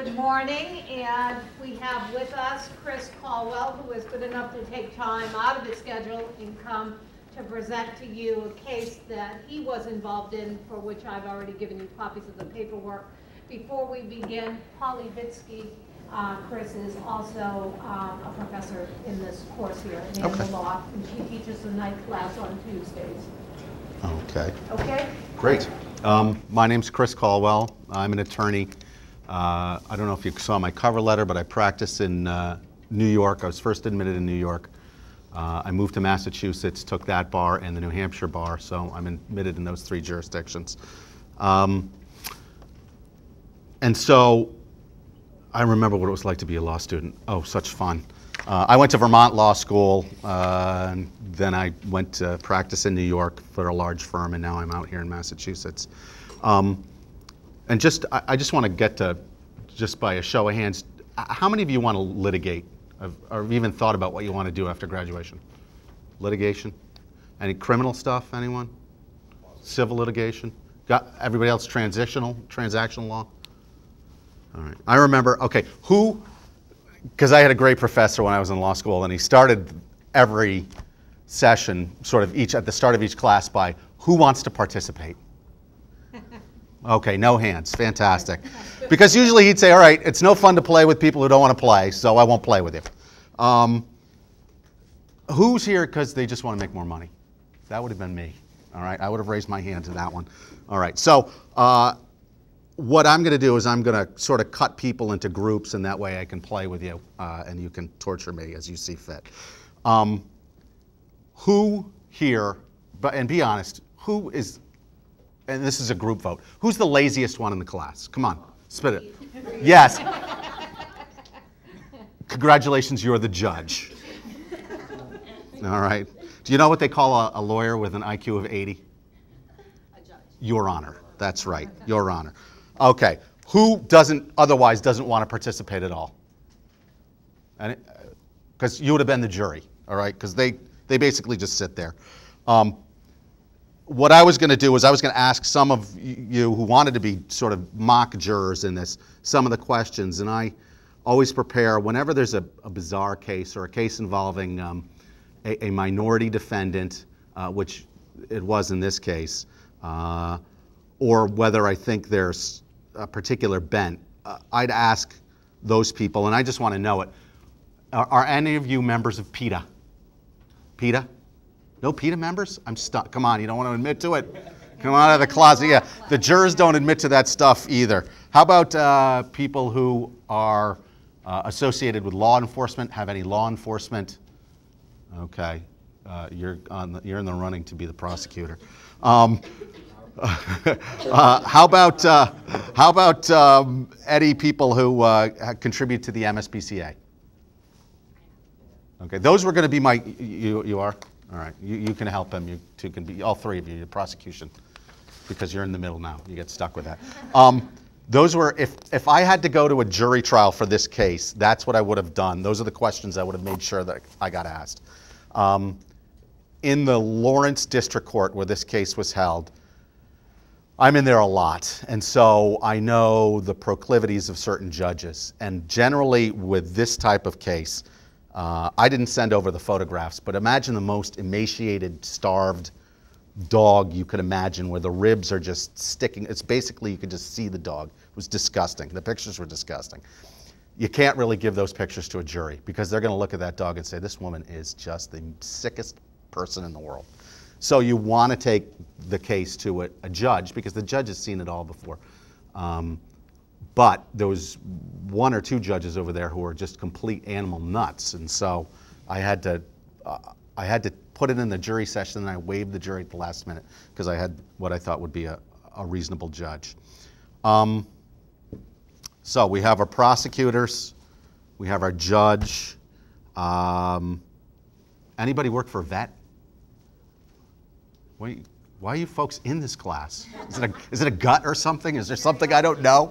Good morning, and we have with us Chris Colwell, who is good enough to take time out of his schedule and come to present to you a case that he was involved in, for which I've already given you copies of the paperwork. Before we begin, Holly Vitsky, Chris is also a professor in this course here in animal law, and she teaches the night class on Tuesdays. Okay. Okay? Great. My name's Chris Colwell. I'm an attorney. I don't know if you saw my cover letter, but I practice in New York. I was first admitted in New York. I moved to Massachusetts, took that bar and the New Hampshire bar, so I'm admitted in those three jurisdictions. And so I remember what it was like to be a law student. Oh, such fun. I went to Vermont Law School, and then I went to practice in New York for a large firm, and now I'm out here in Massachusetts. And I just want to get to, just by a show of hands, how many of you want to litigate, or have even thought about what you want to do after graduation? Litigation? Any criminal stuff, anyone? Civil litigation? Got everybody else transactional law? All right. I remember, okay, because I had a great professor when I was in law school, and he started every session, sort of at the start of each class, by who wants to participate? Okay, no hands, fantastic. Because usually he'd say, all right, it's no fun to play with people who don't want to play, so I won't play with you. Who's here because they just want to make more money? That would have been me, all right? I would have raised my hand to that one. All right, so what I'm going to do is I'm going to sort of cut people into groups, and that way I can play with you, and you can torture me as you see fit. Who here, and be honest, who is, and this is a group vote, who's the laziest one in the class? Come on, spit it. Yes. Congratulations, you're the judge. All right. Do you know what they call a lawyer with an IQ of 80? A judge. Your Honor. That's right, Your Honor. Okay. Who otherwise doesn't want to participate at all? Because you would have been the jury, all right? Because they basically just sit there. What I was going to do is I was going to ask some of you who wanted to be sort of mock jurors in this some of the questions, and I always prepare whenever there's a bizarre case or a case involving a minority defendant, which it was in this case, or whether I think there's a particular bent, I'd ask those people, and I just want to know it. Are any of you members of PETA? PETA? No PETA members? I'm stuck. Come on, you don't want to admit to it? Come out of the closet. Yeah, the jurors don't admit to that stuff either. How about people who are associated with law enforcement? Have any law enforcement? Okay, you're in the running to be the prosecutor. How about any people who contribute to the MSPCA? Okay, those were going to be my. You are. All right, you can help them. You two can be, all three of you, your prosecution, because you're in the middle now. You get stuck with that. Those were, if I had to go to a jury trial for this case, that's what I would have done. Those are the questions I would have made sure that I got asked. In the Lawrence District Court where this case was held, I'm in there a lot, and so I know the proclivities of certain judges. And generally with this type of case, I didn't send over the photographs, but imagine the most emaciated, starved dog you could imagine, where the ribs are just sticking. It's basically, you could just see the dog. It was disgusting. The pictures were disgusting. You can't really give those pictures to a jury, because they're going to look at that dog and say, this woman is just the sickest person in the world. So you want to take the case to a judge, because the judge has seen it all before. But there was one or two judges over there who were just complete animal nuts, and so I had to put it in the jury session, and I waived the jury at the last minute because I had what I thought would be a reasonable judge. So we have our prosecutors, we have our judge. Anybody work for a vet? Why are you folks in this class? Is it a gut or something? Is there something I don't know?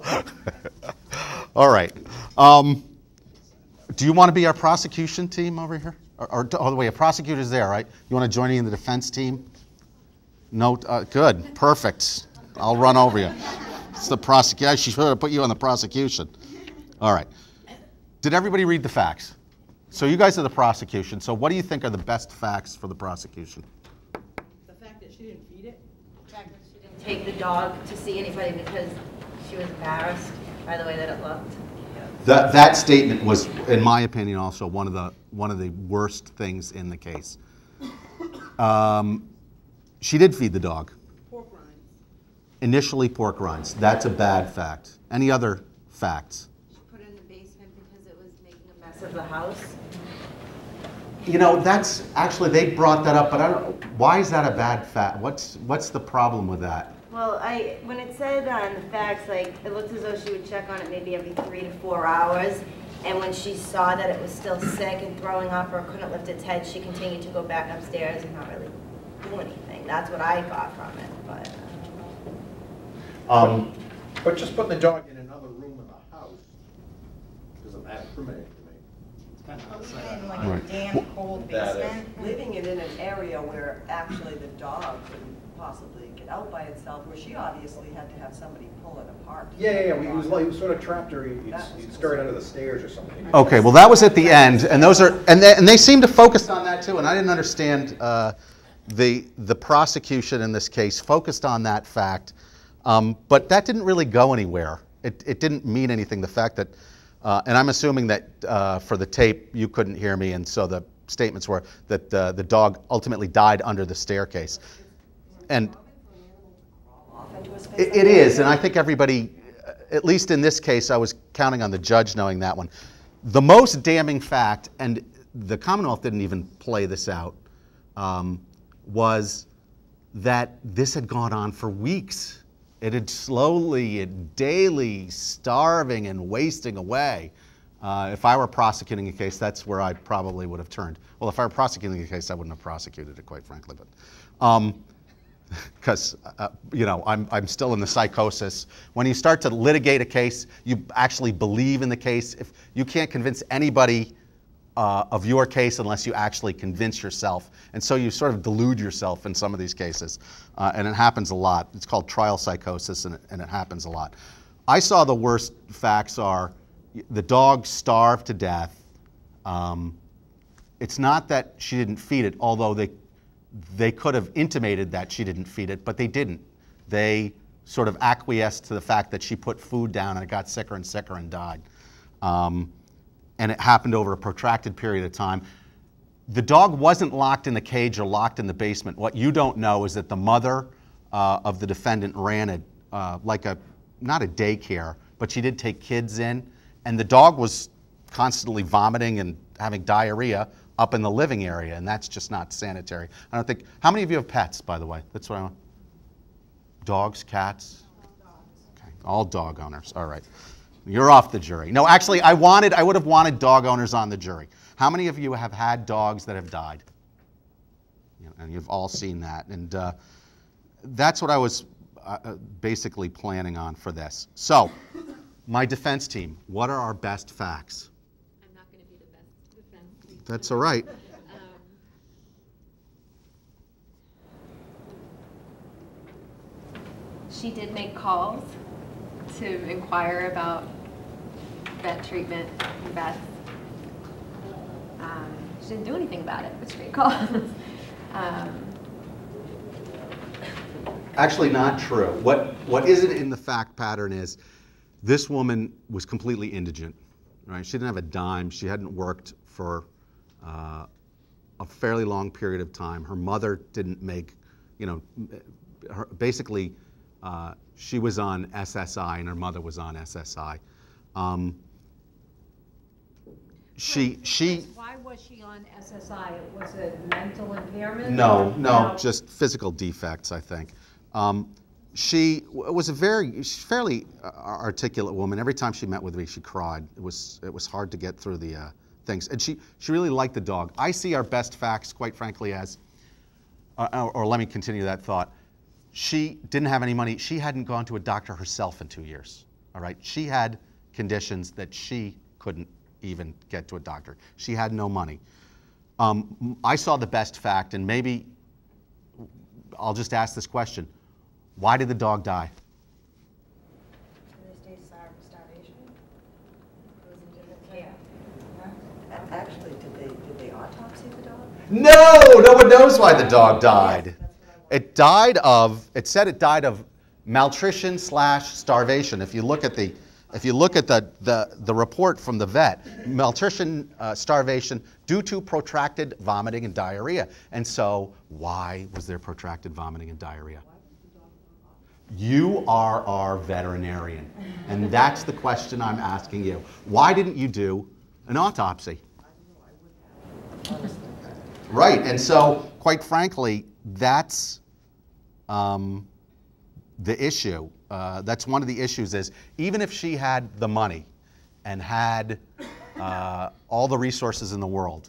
All right. Do you want to be our prosecution team over here? Or oh, the way a prosecutor's there, right? You want to join me in the defense team? No, good, perfect. I'll run over you. It's the prosecution. I should put you on the prosecution. All right. Did everybody read the facts? So you guys are the prosecution. So what do you think are the best facts for the prosecution? The fact that she didn't feed it? The fact that she didn't take the dog to see anybody because she was embarrassed by the way that it looked. That statement was, in my opinion, also one of the worst things in the case. She did feed the dog. Pork rinds. Initially pork rinds. That's a bad fact. Any other facts? She put it in the basement because it was making a mess of the house. You know, that's actually, they brought that up, but I don't, why is that a bad fact? What's the problem with that? Well, when it said on the facts, like, it looked as though she would check on it maybe every 3 to 4 hours. And when she saw that it was still sick and throwing up or couldn't lift its head, she continued to go back upstairs and not really do anything. That's what I got from it, but. But just putting the dog in another room in the house doesn't that incriminate to me? It's kind of In like Right. a damp, cold That is- basement. Living it in an area where actually the dog couldn't possibly get out by itself, where she obviously had to have somebody pull it apart. Yeah, he was sort of trapped her, he'd scurried under the stairs or something. Okay, well that was at the end, and those are, and they seem to focus on that too, and I didn't understand the prosecution in this case focused on that fact, but that didn't really go anywhere. It didn't mean anything. The fact that, and I'm assuming that for the tape you couldn't hear me, and so the statements were that the dog ultimately died under the staircase, and it is, and I think everybody, at least in this case, I was counting on the judge knowing that one. The most damning fact, and the Commonwealth didn't even play this out, was that this had gone on for weeks. It had slowly and daily starving and wasting away. If I were prosecuting a case, that's where I probably would have turned. Well, if I were prosecuting a case, I wouldn't have prosecuted it, quite frankly. But because you know, I'm still in the psychosis. When you start to litigate a case, you actually believe in the case. If you can't convince anybody of your case unless you actually convince yourself, and so you sort of delude yourself in some of these cases, and it happens a lot. It's called trial psychosis, and it happens a lot. I saw the worst facts are the dog starved to death. It's not that she didn't feed it, although they could have intimated that she didn't feed it, but they didn't. They sort of acquiesced to the fact that she put food down and it got sicker and sicker and died. And it happened over a protracted period of time. The dog wasn't locked in the cage or locked in the basement. What you don't know is that the mother of the defendant ran it like not a daycare, but she did take kids in, and the dog was constantly vomiting and having diarrhea up in the living area, and that's just not sanitary. I don't think, how many of you have pets, by the way? That's what I want. Dogs, cats? Okay, all dog owners, all right. You're off the jury. No, actually, I would have wanted dog owners on the jury. How many of you have had dogs that have died? You know, and you've all seen that, and that's what I was basically planning on for this. So, my defense team, what are our best facts? I'm not going to be the best defense. That's all right. She did make calls to inquire about vet treatment and vets. She didn't do anything about it, but she made calls. Actually, not true. What isn't in the fact pattern is this woman was completely indigent, right? She didn't have a dime. She hadn't worked for a fairly long period of time. Her mother didn't make, you know, basically she was on SSI and her mother was on SSI. Why was she on SSI? Was it mental impairment? No, just physical defects, I think. She was a fairly articulate woman. Every time she met with me, she cried. It was hard to get through the things. And she really liked the dog. I see our best facts, quite frankly, as, or let me continue that thought. She didn't have any money. She hadn't gone to a doctor herself in 2 years, all right? She had conditions that she couldn't even get to a doctor. She had no money. I saw the best fact, and maybe I'll just ask this question. Why did the dog die? They stay starvation. frankly, did they autopsy the dog? No, no one knows why the dog died. It died of, it said it died of malnutrition / starvation. If you look at the report from the vet, malnutrition, starvation due to protracted vomiting and diarrhea. And so, why was there protracted vomiting and diarrhea? You are our veterinarian, and that's the question I'm asking you. Why didn't you do an autopsy? Right, and so, quite frankly, that's the issue. That's one of the issues is, even if she had the money and had all the resources in the world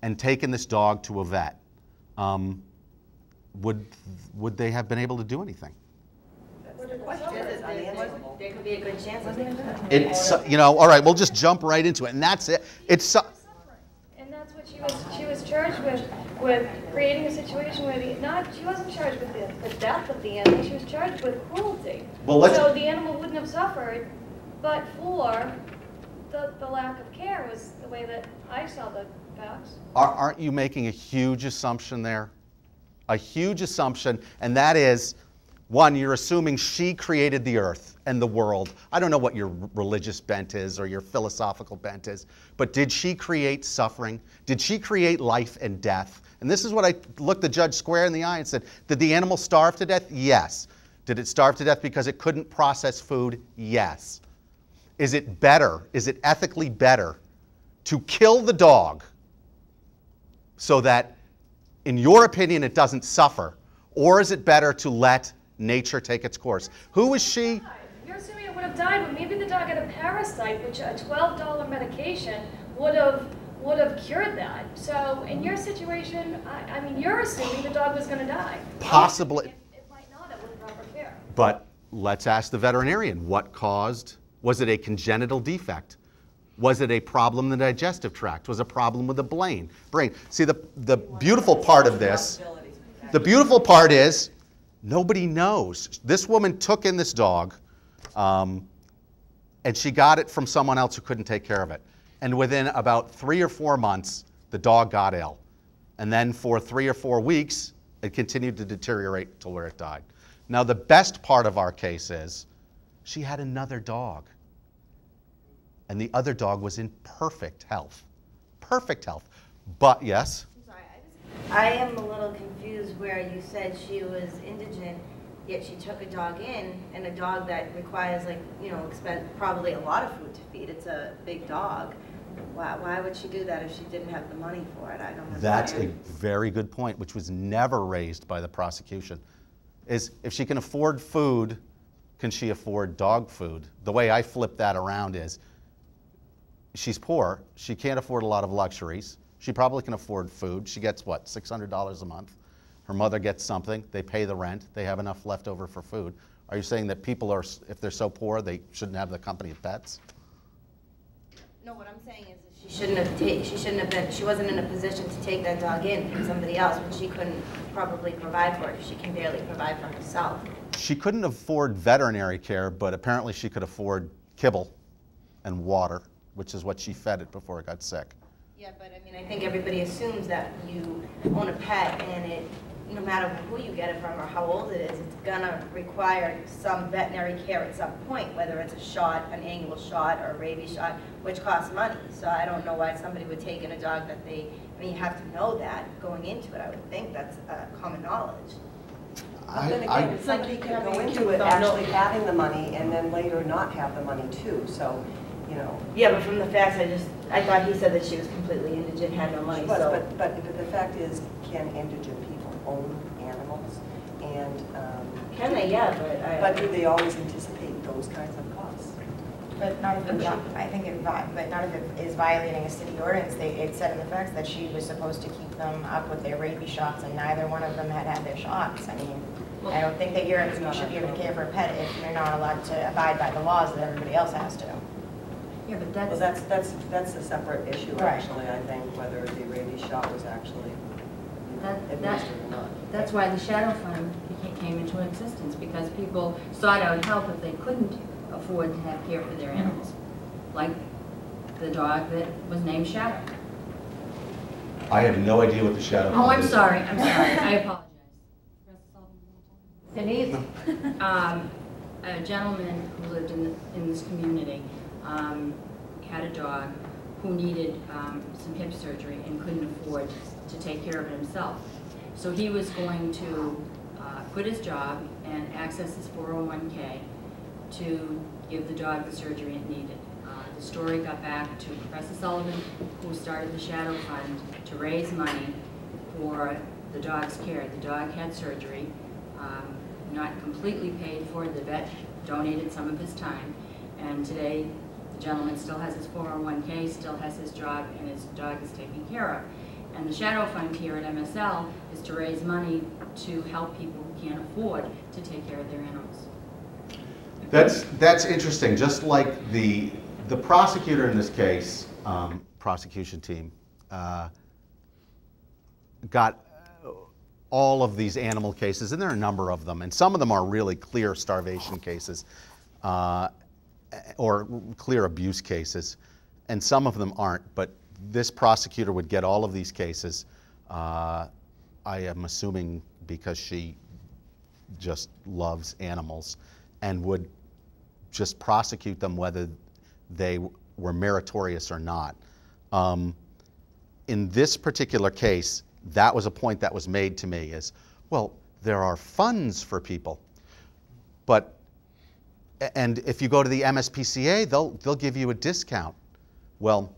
and taken this dog to a vet, would they have been able to do anything? There could be a good chance of it. It's, all right, we'll just jump right into it, and that's it. It's And that's what she was charged with creating a situation where she wasn't charged with the death of the animal, she was charged with cruelty. So the animal wouldn't have suffered, but for the lack of care was the way that I saw the facts. Aren't you making a huge assumption there? A huge assumption, and that is, one, you're assuming she created the earth and the world. I don't know what your religious bent is or your philosophical bent is, but did she create suffering? Did she create life and death? And this is what I looked the judge square in the eye and said, did the animal starve to death? Yes. Did it starve to death because it couldn't process food? Yes. Is it better, is it ethically better to kill the dog so that, in your opinion, it doesn't suffer? Or is it better to let nature take its course? Who is she? You're assuming it would have died, but maybe the dog had a parasite, which a $12 medication would have cured that. So in your situation, I mean, you're assuming the dog was going to die. Possibly. It might not have with proper care. But let's ask the veterinarian, what caused? Was it a congenital defect? Was it a problem in the digestive tract? Was it a problem with the brain? See, the beautiful part of this, the beautiful part is, nobody knows. This woman took in this dog, and she got it from someone else who couldn't take care of it. And within about 3 or 4 months, the dog got ill. And then for 3 or 4 weeks, it continued to deteriorate till where it died. Now, the best part of our case is, she had another dog. And the other dog was in perfect health. Perfect health. But, yes? I am a little confused where you said she was indigent, yet she took a dog in, and a dog that requires, probably a lot of food to feed. It's a big dog. Why would she do that if she didn't have the money for it? I don't understand. That's a very good point, which was never raised by the prosecution. Is if she can afford food, can she afford dog food? The way I flip that around is, she's poor. She can't afford a lot of luxuries. She probably can afford food. She gets, what, $600 a month? Her mother gets something. They pay the rent. They have enough left over for food. Are you saying that people are, if they're so poor, they shouldn't have the company of pets? No, what I'm saying is that she wasn't in a position to take that dog in from somebody else when she couldn't probably provide for it. She can barely provide for herself. She couldn't afford veterinary care, but apparently she could afford kibble and water, which is what she fed it before it got sick. Yeah, but I mean, I think everybody assumes that you own a pet, and it, no matter who you get it from or how old it is, it's gonna require some veterinary care at some point, whether it's a shot, an annual shot, or a rabies shot, which costs money. So I don't know why somebody would take in a dog that you have to know that going into it. I would think that's common knowledge. But then again, somebody could go into it actually having the money and then later not have the money too, so, Yeah, but from the facts, I thought he said that she was completely indigent, had no money, so. But the fact is, can indigent people own animals? And, Can they? Yeah, but do they always anticipate those kinds of costs? But none of it, I think but none of it is violating a city ordinance. It said in the facts that she was supposed to keep them up with their rabies shots, and neither one of them had their shots. I mean, I don't think that you should be able to care for a pet if you're not allowed to abide by the laws that everybody else has to. Yeah, but Well, that's a separate issue, Right. actually, I think, whether the rabies shot was actually administered or not. That's why the shadow fund came into existence, because people sought out help if they couldn't afford to have care for their animals, like the dog that was named Shadow. I have no idea what the shadow Oh, fund I'm is. sorry, I apologize. Denise? A gentleman who lived in this community had a dog who needed some hip surgery and couldn't afford to take care of it himself. So he was going to quit his job and access his 401k to give the dog the surgery it needed. The story got back to Professor Sullivan, who started the Shadow Fund to raise money for the dog's care. The dog had surgery, not completely paid for. The vet donated some of his time, and today the gentleman still has his 401k, still has his job, and his dog is taken care of. And the Shadow Fund here at MSL is to raise money to help people who can't afford to take care of their animals. That's interesting. Just like the prosecutor in this case, prosecution team, got all of these animal cases, and there are a number of them, and some of them are really clear starvation cases or clear abuse cases, and some of them aren't. But this prosecutor would get all of these cases, I am assuming because she just loves animals, and would just prosecute them whether they were meritorious or not. In this particular case, that was a point that was made to me is, well, there are funds for people, but, and if you go to the MSPCA, they'll give you a discount. Well,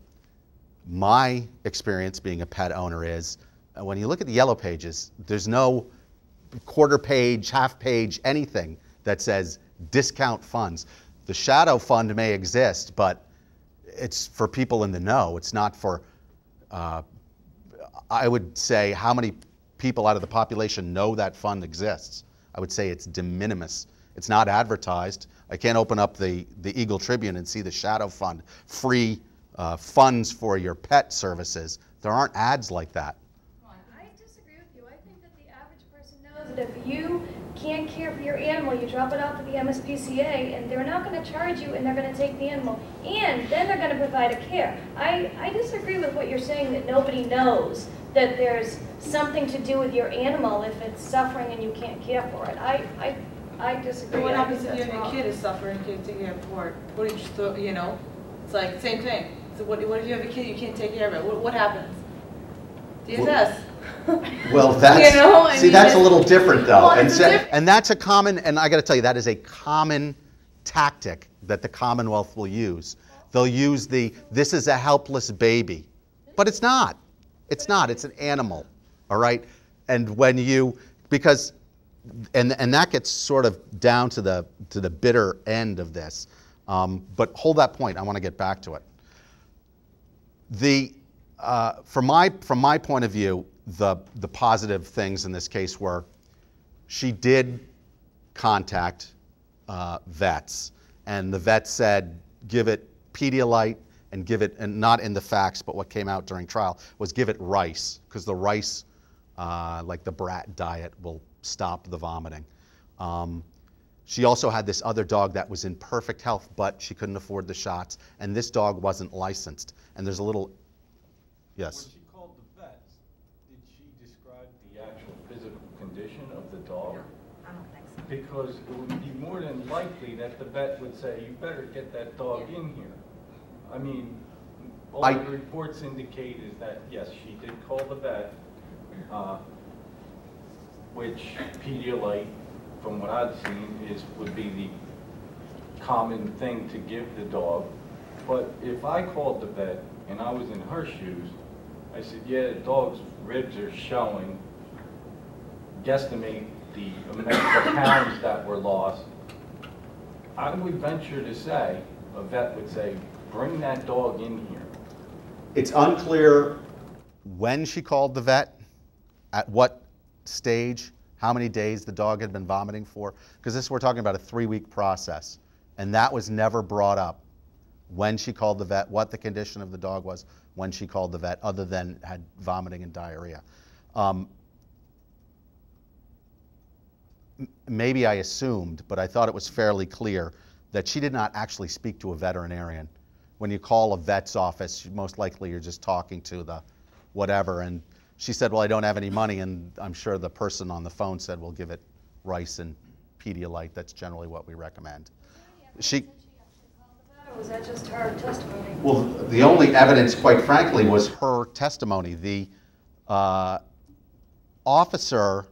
my experience being a pet owner is, when you look at the yellow pages, there's no quarter page, half page, anything that says discount funds. The shadow fund may exist, but it's for people in the know. It's not for, I would say, how many people out of the population know that fund exists? I would say it's de minimis. It's not advertised. I can't open up the Eagle Tribune and see the shadow fund, free funds for your pet services. There aren't ads like that. I disagree with you. I think that the average person knows that if you can't care for your animal, you drop it off at the MSPCA, and they're not going to charge you, and they're going to take the animal, and then they're going to provide a care. I disagree with what you're saying, that nobody knows that there's something to do with your animal if it's suffering and you can't care for it. I disagree. What I happens think if you that's and your wrong. kid is suffering, can't take care of it? What do you just, you know? It's like, same thing. So what if you have a kid, you can't take care of it? What happens? DSS. Well, that's, You know, I see, mean, that's a it's- little different though. Well, And, it's and that's a common, and I gotta tell you, that is a common tactic that the Commonwealth will use. They'll use this is a helpless baby. But it's not. It's not, it's an animal, all right? And when you, because, and that gets sort of down to the bitter end of this. But hold that point, I wanna get back to it. From my point of view, the positive things in this case were she did contact vets, and the vet said give it Pedialyte and give it, and not in the facts, but what came out during trial was give it rice, because the rice, like the brat diet, will stop the vomiting. She also had this other dog that was in perfect health, but she couldn't afford the shots, and this dog wasn't licensed. And there's a little, yes? When she called the vets, did she describe the actual physical condition of the dog? I don't think so. Because it would be more than likely that the vet would say, you better get that dog in here. I mean, all the reports indicate is that, yes, she did call the vet, which Pedialyte, from what I've seen, would be the common thing to give the dog. But if I called the vet and I was in her shoes, I said, yeah, the dog's ribs are showing, guesstimate the amount of pounds that were lost, I would venture to say, a vet would say, bring that dog in here. It's unclear when she called the vet, at what stage, how many days the dog had been vomiting for, because we're talking about a 3-week process, and that was never brought up when she called the vet, what the condition of the dog was when she called the vet, other than had vomiting and diarrhea. Maybe I assumed, but I thought it was fairly clear that she did not actually speak to a veterinarian. When you call a vet's office, most likely you're just talking to whatever. And she said, well, I don't have any money. And I'm sure the person on the phone said, well, give it rice and Pedialyte. That's generally what we recommend. Or was that just her testimony? Well, the only evidence, quite frankly, was her testimony. The officer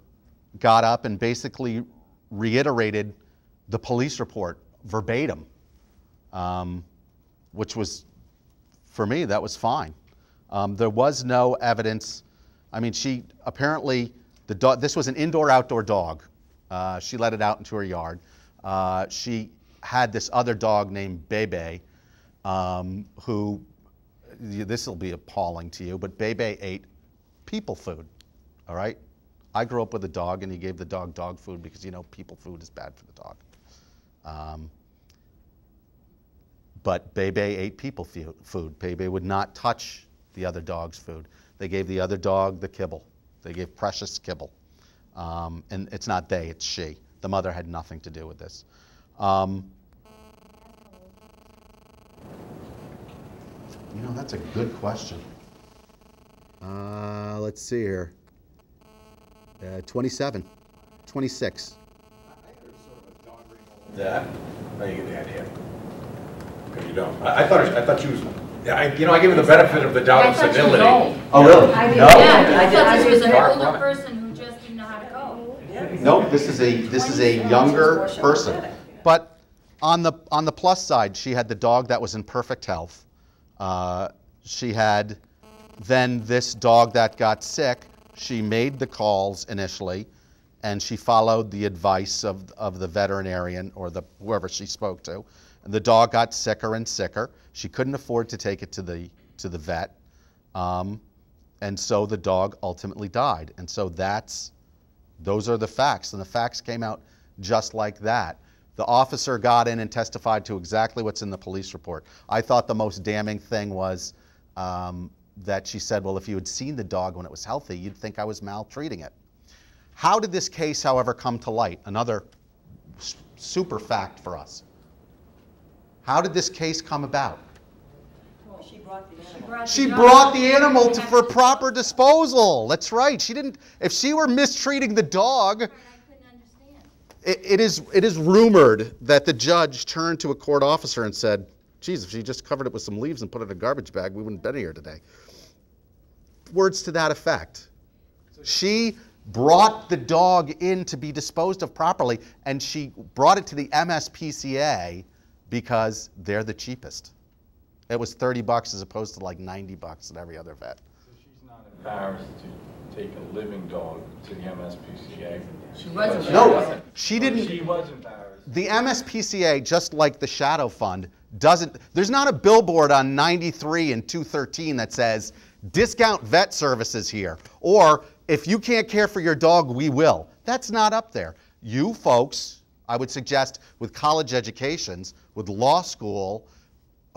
got up and basically reiterated the police report verbatim, which was, for me, that was fine. There was no evidence. I mean, she apparently, the dog, this was an indoor-outdoor dog. She let it out into her yard. She had this other dog named Bebe, who, this will be appalling to you, but Bebe ate people food, all right? I grew up with a dog, and he gave the dog dog food because, you know, people food is bad for the dog. But Bebe ate people food. Bebe would not touch the other dog's food. They gave the other dog the kibble. They gave Precious kibble. And it's not they, it's she. The mother had nothing to do with this. You know, that's a good question. Let's see here. 27, 26. That? How do you get the idea? Okay, you don't. I thought she was. I gave her the benefit of the doubt of senility. Oh, really? No. I thought this was an older person who just didn't know how to go. No, this is a younger person. But on the plus side, she had the dog that was in perfect health. She had then this dog that got sick. She made the calls initially, and she followed the advice of the veterinarian or whoever she spoke to. And the dog got sicker and sicker. She couldn't afford to take it to the vet, and so the dog ultimately died. And so those are the facts, and the facts came out just like that. The officer got in and testified to exactly what's in the police report. I thought the most damning thing was that she said, well, if you had seen the dog when it was healthy, you'd think I was maltreating it. How did this case, however, come to light? Another super fact for us. How did this case come about? She brought the animal. She brought the animal for proper disposal. That's right. She didn't. If she were mistreating the dog, it is rumored that the judge turned to a court officer and said, geez, if she just covered it with some leaves and put it in a garbage bag, we wouldn't have been here today. Words to that effect. She brought the dog in to be disposed of properly, and she brought it to the MSPCA because they're the cheapest. It was $30 as opposed to like $90 at every other vet. So she's not embarrassed to take a living dog to the MSPCA? She wasn't. No, she didn't. She was embarrassed. The MSPCA, just like the Shadow Fund, there's not a billboard on 93 and 213 that says, discount vet services here, or if you can't care for your dog, we will. That's not up there. You folks, I would suggest, with college educations, with law school,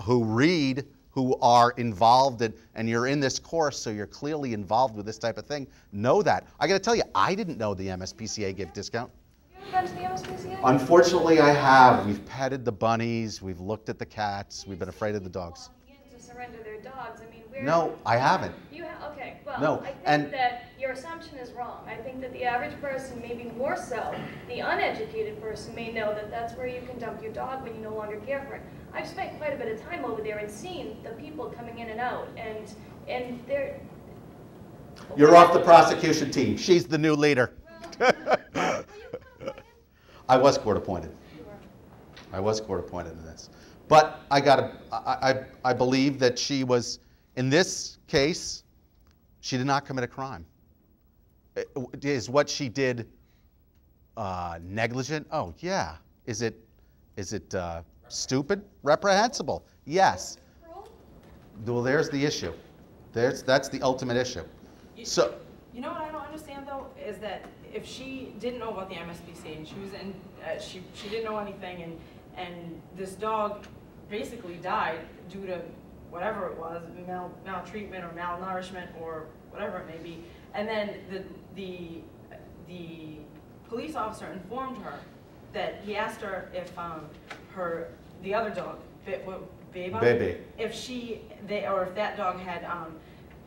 who read, who are involved in, and you're in this course, so you're clearly involved with this type of thing, know that. I gotta tell you, I didn't know the MSPCA gave discount. You ever been to the MSPCA? Unfortunately, I have. We've petted the bunnies, we've looked at the cats, we've been afraid of the dogs. To surrender their dogs. I mean, No, I haven't. Okay, well, No, I think that your assumption is wrong. I think that the average person, maybe more so, the uneducated person may know that that's where you can dump your dog when you no longer care for it. I've spent quite a bit of time over there and seen the people coming in and out, and they're... You're off the prosecution team. She's the new leader. I was court appointed. I was court appointed in this. But I believe that she was, in this case, she did not commit a crime. Is what she did negligent? Oh, yeah. Is it stupid? Reprehensible? Yes. Well, there's the issue. That's the ultimate issue. So, you know what I don't understand though is that if she didn't know about the MSPCA and she was in, she didn't know anything, and this dog basically died due to whatever it was, maltreatment or malnourishment or whatever it may be, and then the police officer informed her that he asked her if the other dog, Baby, Baby, if that dog had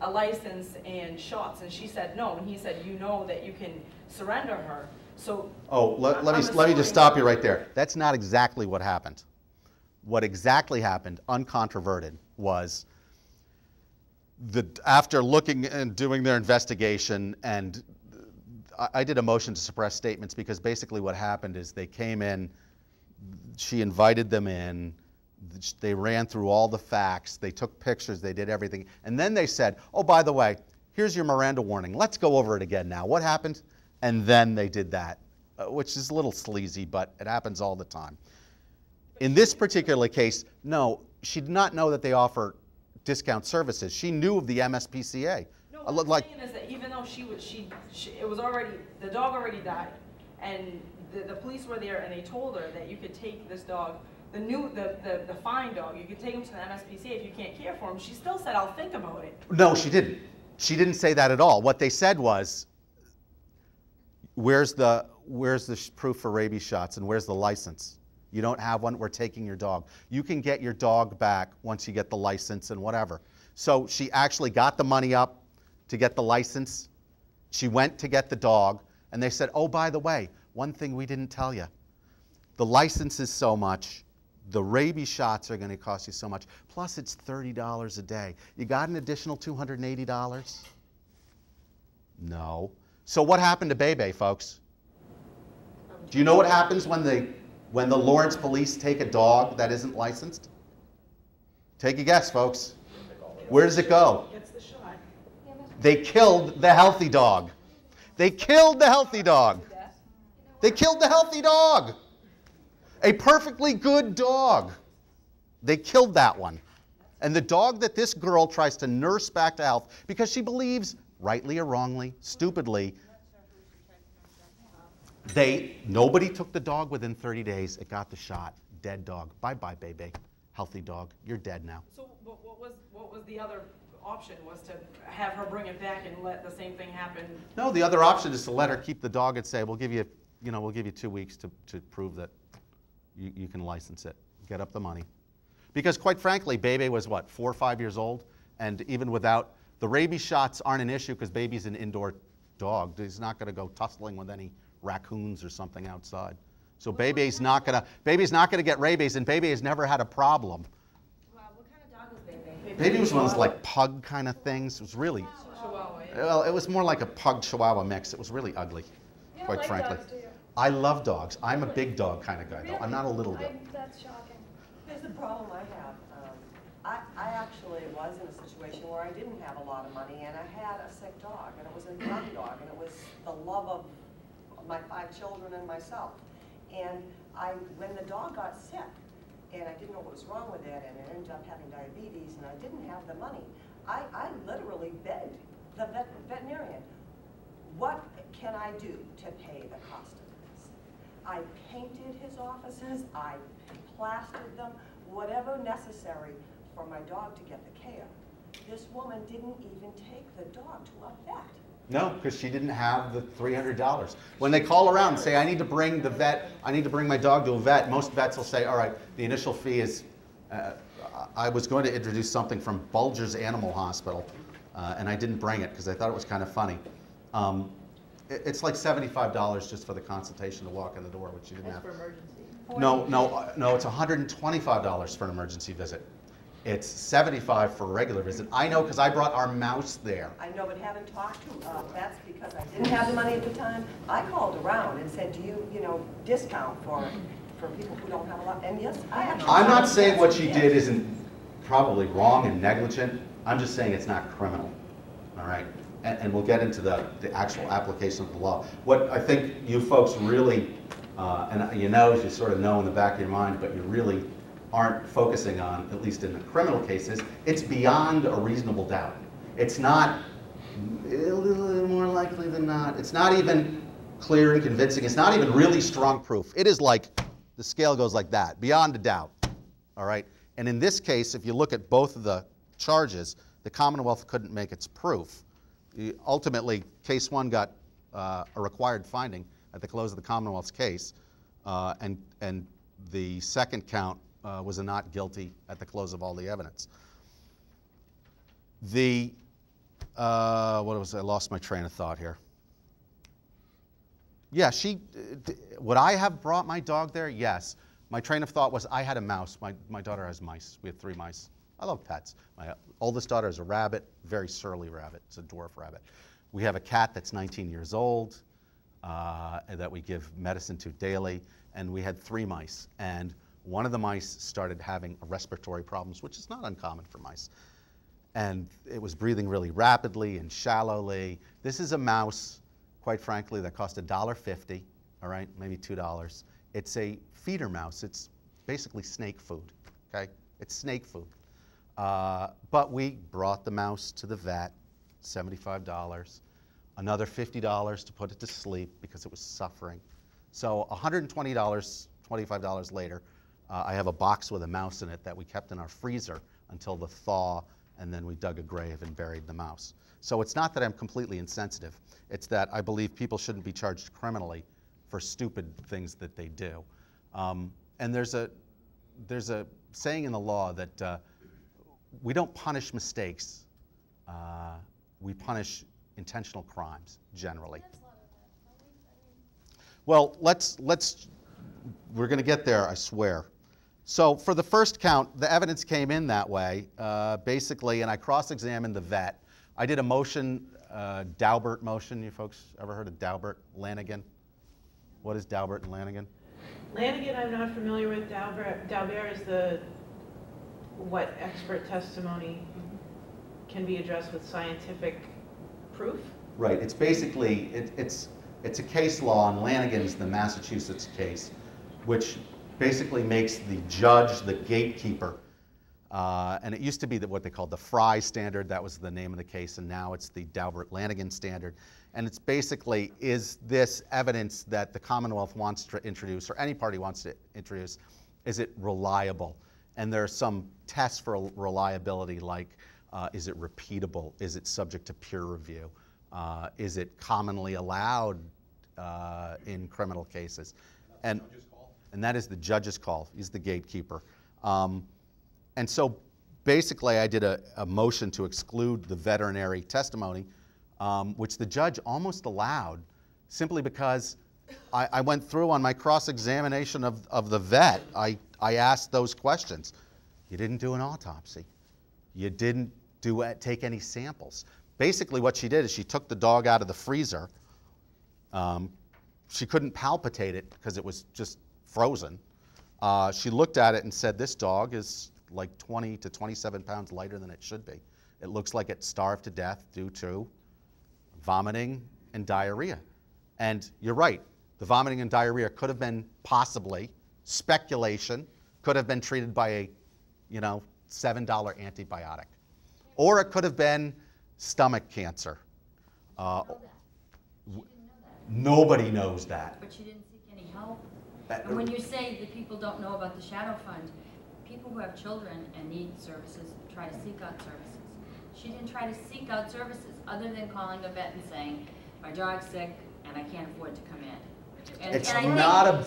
a license and shots, and she said no, and he said, you know that you can surrender her. So. Oh, let me just stop you right there. That's not exactly what happened. What exactly happened, uncontroverted, was after looking and doing their investigation, and I did a motion to suppress statements because basically what happened is they came in, she invited them in, they ran through all the facts, they took pictures, they did everything, and then they said, oh, by the way, here's your Miranda warning. Let's go over it again now. What happened? And then they did that, which is a little sleazy, but it happens all the time. In this particular case, no, she did not know that they offer discount services. She knew of the MSPCA. No, what I'm saying is that even though it was already, the dog already died, and the police were there and they told her that you could take this dog, the fine dog, you could take him to the MSPCA if you can't care for him. She still said, I'll think about it. No, she didn't. She didn't say that at all. What they said was, where's the proof for rabies shots and where's the license? You don't have one, we're taking your dog. You can get your dog back once you get the license and whatever. So she actually got the money up to get the license. She went to get the dog, and they said, oh, by the way, one thing we didn't tell you. The license is so much, the rabies shots are going to cost you so much, plus it's $30 a day. You got an additional $280? No. So what happened to Bebe, folks? Do you know what happens when the Lawrence police take a dog that isn't licensed? Take a guess, folks. Where does it go? Gets the shot. They killed the healthy dog. They killed the healthy dog. They killed the healthy dog. A perfectly good dog. They killed that one. And the dog that this girl tries to nurse back to health because she believes, rightly or wrongly, stupidly, nobody took the dog within 30 days. It got the shot. Dead dog. Bye-bye, baby. Healthy dog. You're dead now. So what was the other option? Was to have her bring it back and let the same thing happen? No, the other option is to let her keep the dog and say, we'll give you 2 weeks to prove that you can license it. Get up the money. Because quite frankly, Bebe was what, 4 or 5 years old? And even without, the rabies shots aren't an issue because Baby's an indoor dog. He's not going to go tussling with any raccoons or something outside. So Baby's not gonna get rabies, and Baby has never had a problem. Wow, what kind of dog was Baby? Baby was one of those like pug kind of things. It was really, Chihuahua. well, it was more like a pug Chihuahua mix. It was really ugly, quite frankly. Dogs, do you? I love dogs. I'm a big dog kind of guy, though. I'm not a little dog. That's shocking. Here's the problem I have. I actually was in a situation where I didn't have a lot of money, and I had a sick dog, and it was a young dog, and it was the love of my 5 children and myself. And when the dog got sick, and I didn't know what was wrong with it, and it ended up having diabetes, and I didn't have the money, I literally begged the veterinarian, what can I do to pay the cost of this? I painted his offices, I plastered them, whatever necessary for my dog to get the care. This woman didn't even take the dog to a vet. No, because she didn't have the $300. When they call around and say, I need to bring my dog to a vet, most vets will say, all right, the initial fee is, I was going to introduce something from Bulger's Animal Hospital, and I didn't bring it because I thought it was kind of funny. It's like $75 just for the consultation to walk in the door, which she didn't have. For emergency. No, it's $125 for an emergency visit. It's $75 for a regular visit. I know because I brought our mouse there. I know, but having talked to vets because I didn't have the money at the time, I called around and said, do you discount for people who don't have a lot? And yes, I actually. I'm not saying what she did isn't probably wrong and negligent. I'm just saying it's not criminal. All right? And we'll get into the actual application of the law. What I think you folks really, and you sort of know in the back of your mind, but you really aren't focusing on, at least in the criminal cases, it's beyond a reasonable doubt. It's not more likely than not. It's not even clear and convincing. It's not even really strong proof. It is like the scale goes like that, beyond a doubt. All right? And in this case, if you look at both of the charges, the Commonwealth couldn't make its proof. Ultimately, case 1 got a required finding at the close of the Commonwealth's case, and the second count was a not guilty at the close of all the evidence. The what was I lost my train of thought here. Yeah, would I have brought my dog there? Yes. My train of thought was I had a mouse. My daughter has mice. We have 3 mice. I love pets. My oldest daughter is a rabbit, very surly rabbit. It's a dwarf rabbit. We have a cat that's 19 years old that we give medicine to daily, and we had 3 mice. And one of the mice started having respiratory problems, which is not uncommon for mice. And it was breathing really rapidly and shallowly. This is a mouse, quite frankly, that cost $1.50, all right, maybe $2. It's a feeder mouse. It's basically snake food, okay? It's snake food. But we brought the mouse to the vet, $75, another $50 to put it to sleep because it was suffering. So $120, $25 later, I have a box with a mouse in it that we kept in our freezer until the thaw, and then we dug a grave and buried the mouse. So it's not that I'm completely insensitive. It's that I believe people shouldn't be charged criminally for stupid things that they do. And there's a saying in the law that we don't punish mistakes. We punish intentional crimes, generally. Well, we're going to get there, I swear. So for the first count, the evidence came in that way, basically, and I cross-examined the vet. I did a motion, Daubert motion. You folks ever heard of Daubert, Lanigan? What is Daubert and Lanigan? Lanigan, I'm not familiar with. Daubert is what expert testimony can be addressed with scientific proof? Right. It's basically, it's a case law, and Lanigan's the Massachusetts case, which basically makes the judge the gatekeeper. And it used to be what they called the Fry standard. That was the name of the case, and now it's the Daubert-Lanigan standard. And it's basically, is this evidence that the Commonwealth wants to introduce, or any party wants to introduce, is it reliable? And there are some tests for reliability, like is it repeatable? Is it subject to peer review? Is it commonly allowed in criminal cases? And that is the judge's call. He's the gatekeeper. And so basically I did a motion to exclude the veterinary testimony, which the judge almost allowed, simply because I went through on my cross-examination of the vet. I asked those questions. You didn't do an autopsy. You didn't take any samples. Basically what she did is she took the dog out of the freezer. She couldn't palpitate it because it was just frozen. She looked at it and said, this dog is like 20 to 27 pounds lighter than it should be. It looks like it starved to death due to vomiting and diarrhea. And you're right, the vomiting and diarrhea could have been possibly, speculation, could have been treated by a, $7 antibiotic. Or it could have been stomach cancer. Nobody knows that. But she didn't seek any help. And when you say that people don't know about the shadow fund, people who have children and need services try to seek out services. She didn't try to seek out services other than calling a vet and saying, my dog's sick and I can't afford to come in. It's not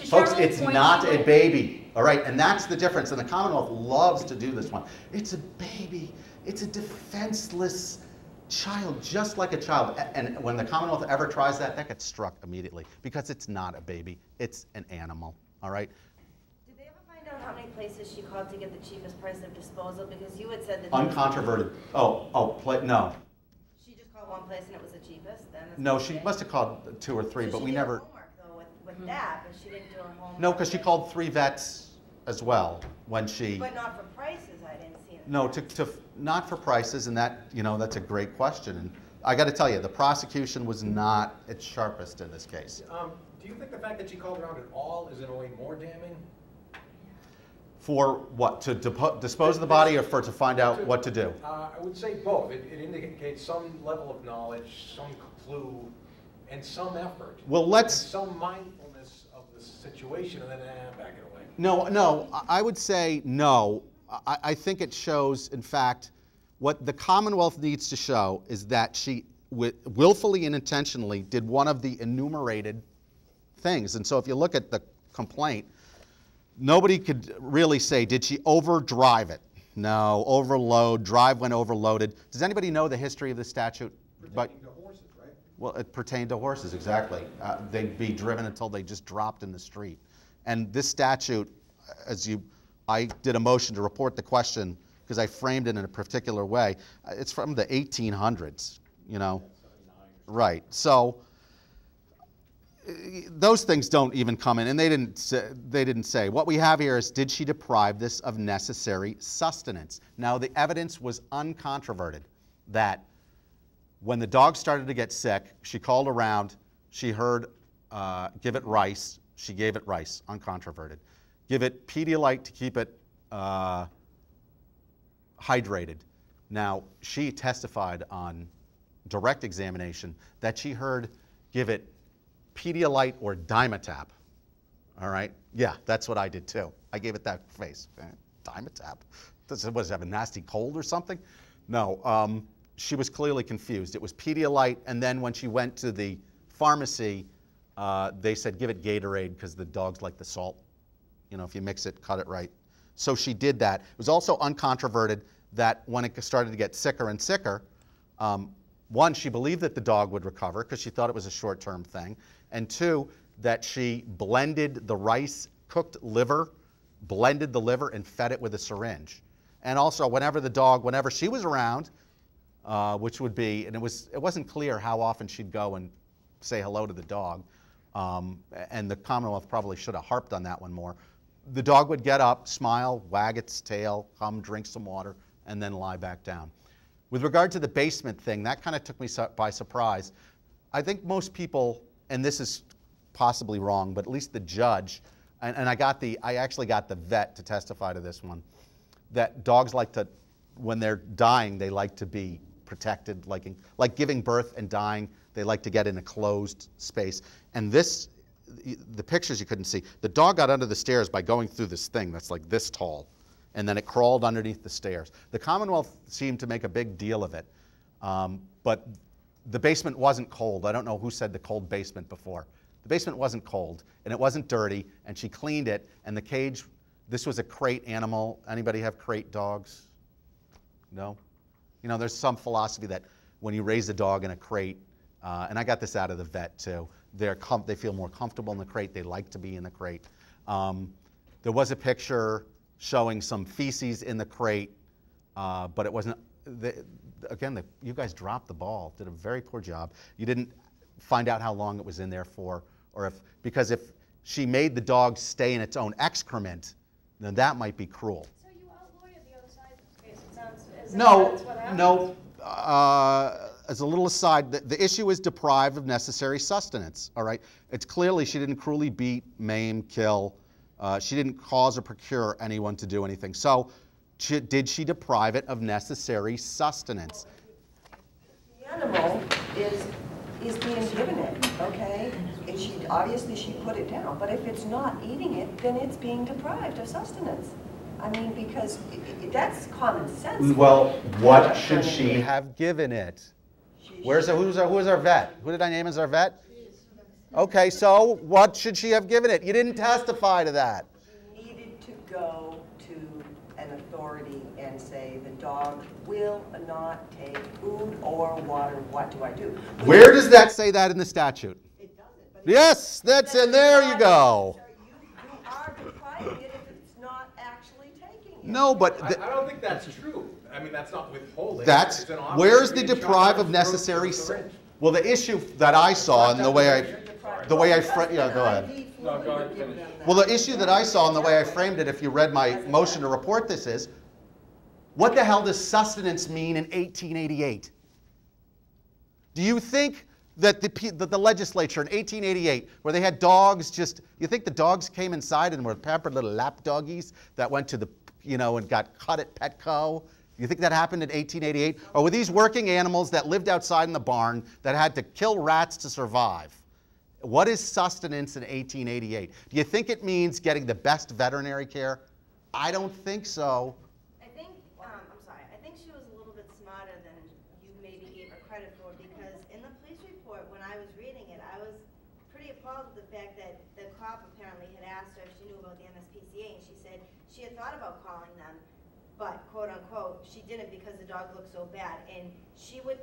folks, it's not a baby, all right? And that's the difference, and the Commonwealth loves to do this one. It's a baby. It's a defenseless child, just like a child. And when the Commonwealth ever tries that gets struck immediately, because it's not a baby, it's an animal, all right? Did they ever find out how many places she called to get the cheapest price of disposal? Because you had said that... Uncontroverted. No. She just called one place and it was the cheapest? Then No, she must have called 2 or 3, so but we never... She did her homework, though, with that, but she didn't do her homework. No, because she called 3 vets as well when she... But not for prices, I didn't see it. No, not for prices, and that, that's a great question. And I got to tell you, the prosecution was not its sharpest in this case. Do you think the fact that she called around at all is in a way more damning? For what? To dispose of the body, or to find out what to do? I would say both. It indicates some level of knowledge, some clue, and some effort. Well, some mindfulness of the situation, and then back it away. No, I would say no. I think it shows, in fact, what the Commonwealth needs to show is that she willfully and intentionally did one of the enumerated things. And so if you look at the complaint, nobody could really say, did she overdrive it? No, overload, drive when overloaded. Does anybody know the history of the statute? Pertaining to horses, right? Well, it pertained to horses, exactly. They'd be driven until they just dropped in the street. And this statute, I did a motion to report the question because I framed it in a particular way. It's from the 1800s, you know. Right. So those things don't even come in, and they didn't say. What we have here is, did she deprive this of necessary sustenance? Now, the evidence was uncontroverted that when the dog started to get sick, she called around, she heard, give it rice, she gave it rice, uncontroverted. Give it Pedialyte to keep it hydrated. Now, she testified on direct examination that she heard give it Pedialyte or Dimetap. All right? Yeah, that's what I did too. I gave it that face. Dimetap? Does it have a nasty cold or something? No. She was clearly confused. It was Pedialyte, and then when she went to the pharmacy, they said give it Gatorade because the dogs like the salt. You know, if you mix it, cut it right. So she did that. It was also uncontroverted that when it started to get sicker and sicker, one, she believed that the dog would recover because she thought it was a short-term thing, and two, that she blended the rice, cooked liver, blended the liver, and fed it with a syringe. And also, whenever she was around, which would be, and it wasn't clear how often she'd go and say hello to the dog, and the Commonwealth probably should have harped on that one more. The dog would get up, smile, wag its tail, come, drink some water, and then lie back down. With regard to the basement thing, that kind of took me by surprise. I think most people, and this is possibly wrong, but at least the judge, and I actually got the vet to testify to this one, that dogs like to, when they're dying, they like to be protected, like giving birth and dying, they like to get in a closed space. And the pictures you couldn't see, the dog got under the stairs by going through this thing that's like this tall, and then it crawled underneath the stairs. The Commonwealth seemed to make a big deal of it, but the basement wasn't cold. I don't know who said the cold basement before. The basement wasn't cold, and it wasn't dirty, and she cleaned it, and the cage, this was a crate animal. Anybody have crate dogs? No? You know, there's some philosophy that when you raise a dog in a crate, and I got this out of the vet too, they feel more comfortable in the crate, they like to be in the crate. There was a picture showing some feces in the crate, but it wasn't, you guys dropped the ball, did a very poor job. You didn't find out how long it was in there for, because if she made the dog stay in its own excrement, then that might be cruel. So you outlawyered the other side of this case, it sounds as if No. As a little aside, the issue is deprived of necessary sustenance, all right? It's clearly she didn't cruelly beat, maim, kill. She didn't cause or procure anyone to do anything. So did she deprive it of necessary sustenance? The animal is being given it, okay? Obviously she put it down, but if it's not eating it, then it's being deprived of sustenance. I mean, because that's common sense. Well, what should she have given it? Who's our vet? Who did I name as our vet? Okay, so what should she have given it? You didn't testify to that. She needed to go to an authority and say, the dog will not take food or water. What do I do? Where does that say that in the statute? It doesn't. But yes, that's in there. You go. You are depriving it if it's not actually taking it. No, but I don't think that's true. I mean, that's not withholding. Where's the deprive of necessary? Well, the issue that I saw and the way I go ahead. No, go ahead, finish. Well, the issue that I saw and the way I framed it, if you read my motion to report this, is what the hell does sustenance mean in 1888? Do you think that the legislature in 1888, where they had dogs, you think the dogs came inside and were pampered little lap doggies that went to the, and got cut at Petco? You think that happened in 1888? Or were these working animals that lived outside in the barn that had to kill rats to survive? What is sustenance in 1888? Do you think it means getting the best veterinary care? I don't think so. I think she was a little bit smarter than you maybe gave her credit for, because in the police report, when I was reading it, I was pretty appalled at the fact that the cop apparently had asked her if she knew about the MSPCA, and she said she had thought about calling them, but quote unquote, she didn't because the dog looked so bad. And she would,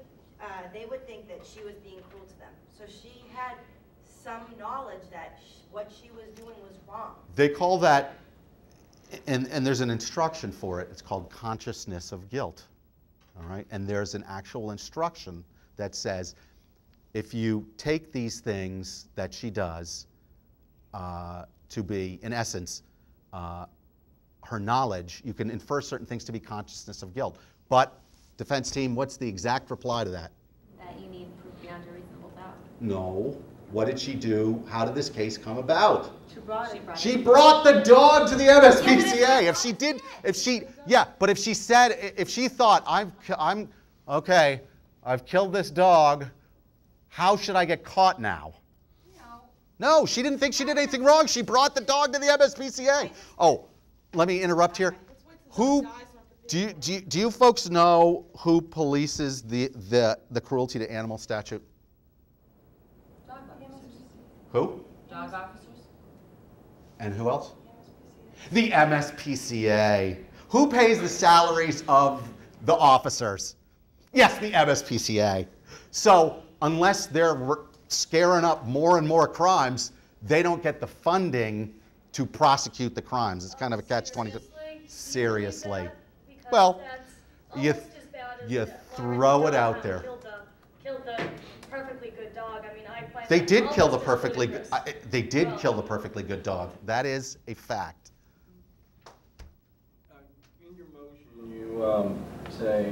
they would think that she was being cruel to them. So she had some knowledge that what she was doing was wrong. They call that, and there's an instruction for it, it's called consciousness of guilt. All right? And there's an actual instruction that says, if you take these things that she does to be, in essence, her knowledge, you can infer certain things to be consciousness of guilt. But, defense team, what's the exact reply to that? That you need proof beyond a reasonable doubt. No. What did she do? How did this case come about? She brought the dog to the MSPCA. But if she said, if she thought, I've killed this dog, how should I get caught now? No, she didn't think she did anything wrong. She brought the dog to the MSPCA. Oh, let me interrupt here. Who, do you folks know who polices the cruelty to animal statute? Dog officers. Who? Dog officers. And who else? The MSPCA. Who pays the salaries of the officers? Yes, the MSPCA. So unless they're scaring up more and more crimes, they don't get the funding to prosecute the crimes. It's kind of a catch-22. Seriously. Well, you throw it out there. Killed the perfectly good dog. I mean, I find They did kill the perfectly good. They did kill the perfectly good dog. That is a fact. In your motion, you say,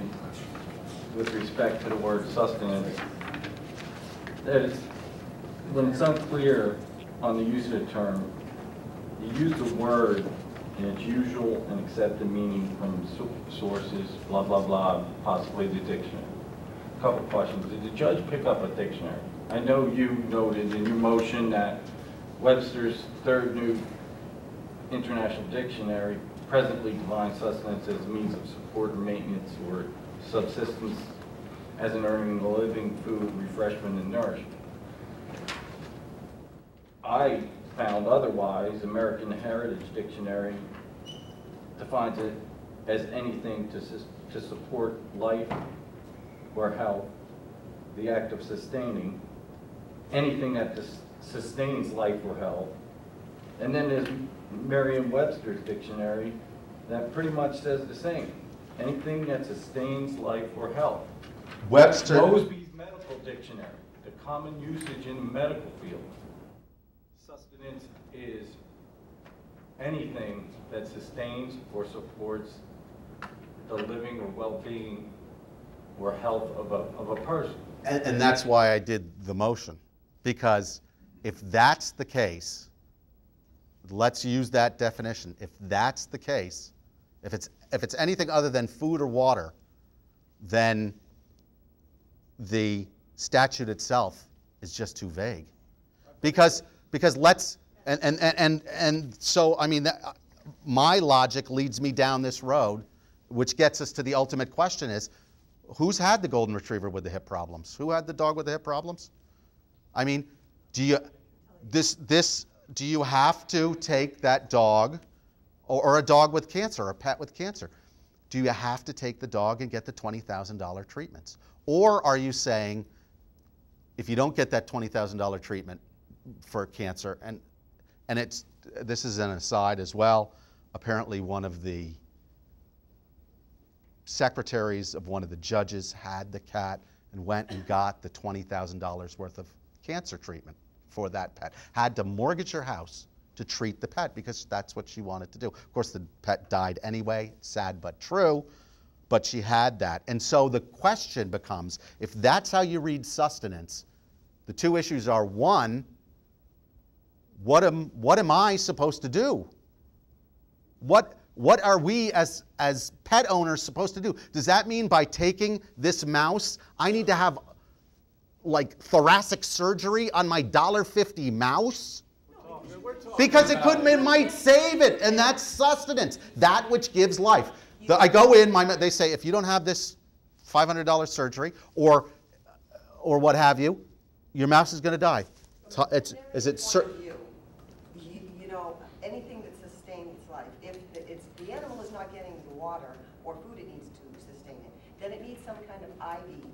with respect to the word sustenance, that it's, when it's unclear on the use of the term, you use the word in its usual and accepted meaning from sources, blah, blah, blah, possibly the dictionary. A couple questions. Did the judge pick up a dictionary? I know you noted in your motion that Webster's third new international dictionary presently defines sustenance as a means of support or maintenance or subsistence as an earning a living, food, refreshment, and nourishment. I found otherwise. American Heritage Dictionary defines it as anything to support life or health, the act of sustaining, anything that sustains life or health. And then there's Merriam-Webster's dictionary that pretty much says the same. Anything that sustains life or health. Webster. Mosby's medical dictionary, the common usage in the medical field. Sustenance is anything that sustains or supports the living or well-being or health of a person. And that's why I did the motion. Because if that's the case, let's use that definition. If that's the case, if it's anything other than food or water, then the statute itself is just too vague. Because let's, and so, I mean, my logic leads me down this road, which gets us to the ultimate question is, who's had the golden retriever with the hip problems? Who had the dog with the hip problems? I mean, do you have to take that dog, or a dog with cancer, or a pet with cancer? Do you have to take the dog and get the $20,000 treatments? Or are you saying, if you don't get that $20,000 treatment for cancer, and this is an aside as well, apparently one of the secretaries of one of the judges had the cat and went and got the $20,000 worth of cancer treatment for that pet. Had to mortgage her house to treat the pet because that's what she wanted to do. Of course, the pet died anyway, sad but true, but she had that. And so the question becomes, if that's how you read sustenance, the two issues are, one, what am I supposed to do? What are we as pet owners supposed to do? Does that mean by taking this mouse, I need to have like thoracic surgery on my $1.50 mouse? Because it might save it, and that's sustenance, that which gives life. I go in, they say, if you don't have this $500 surgery or what have you, your mouse is going to die. You know, anything that sustains life, if the animal is not getting the water some kind of IV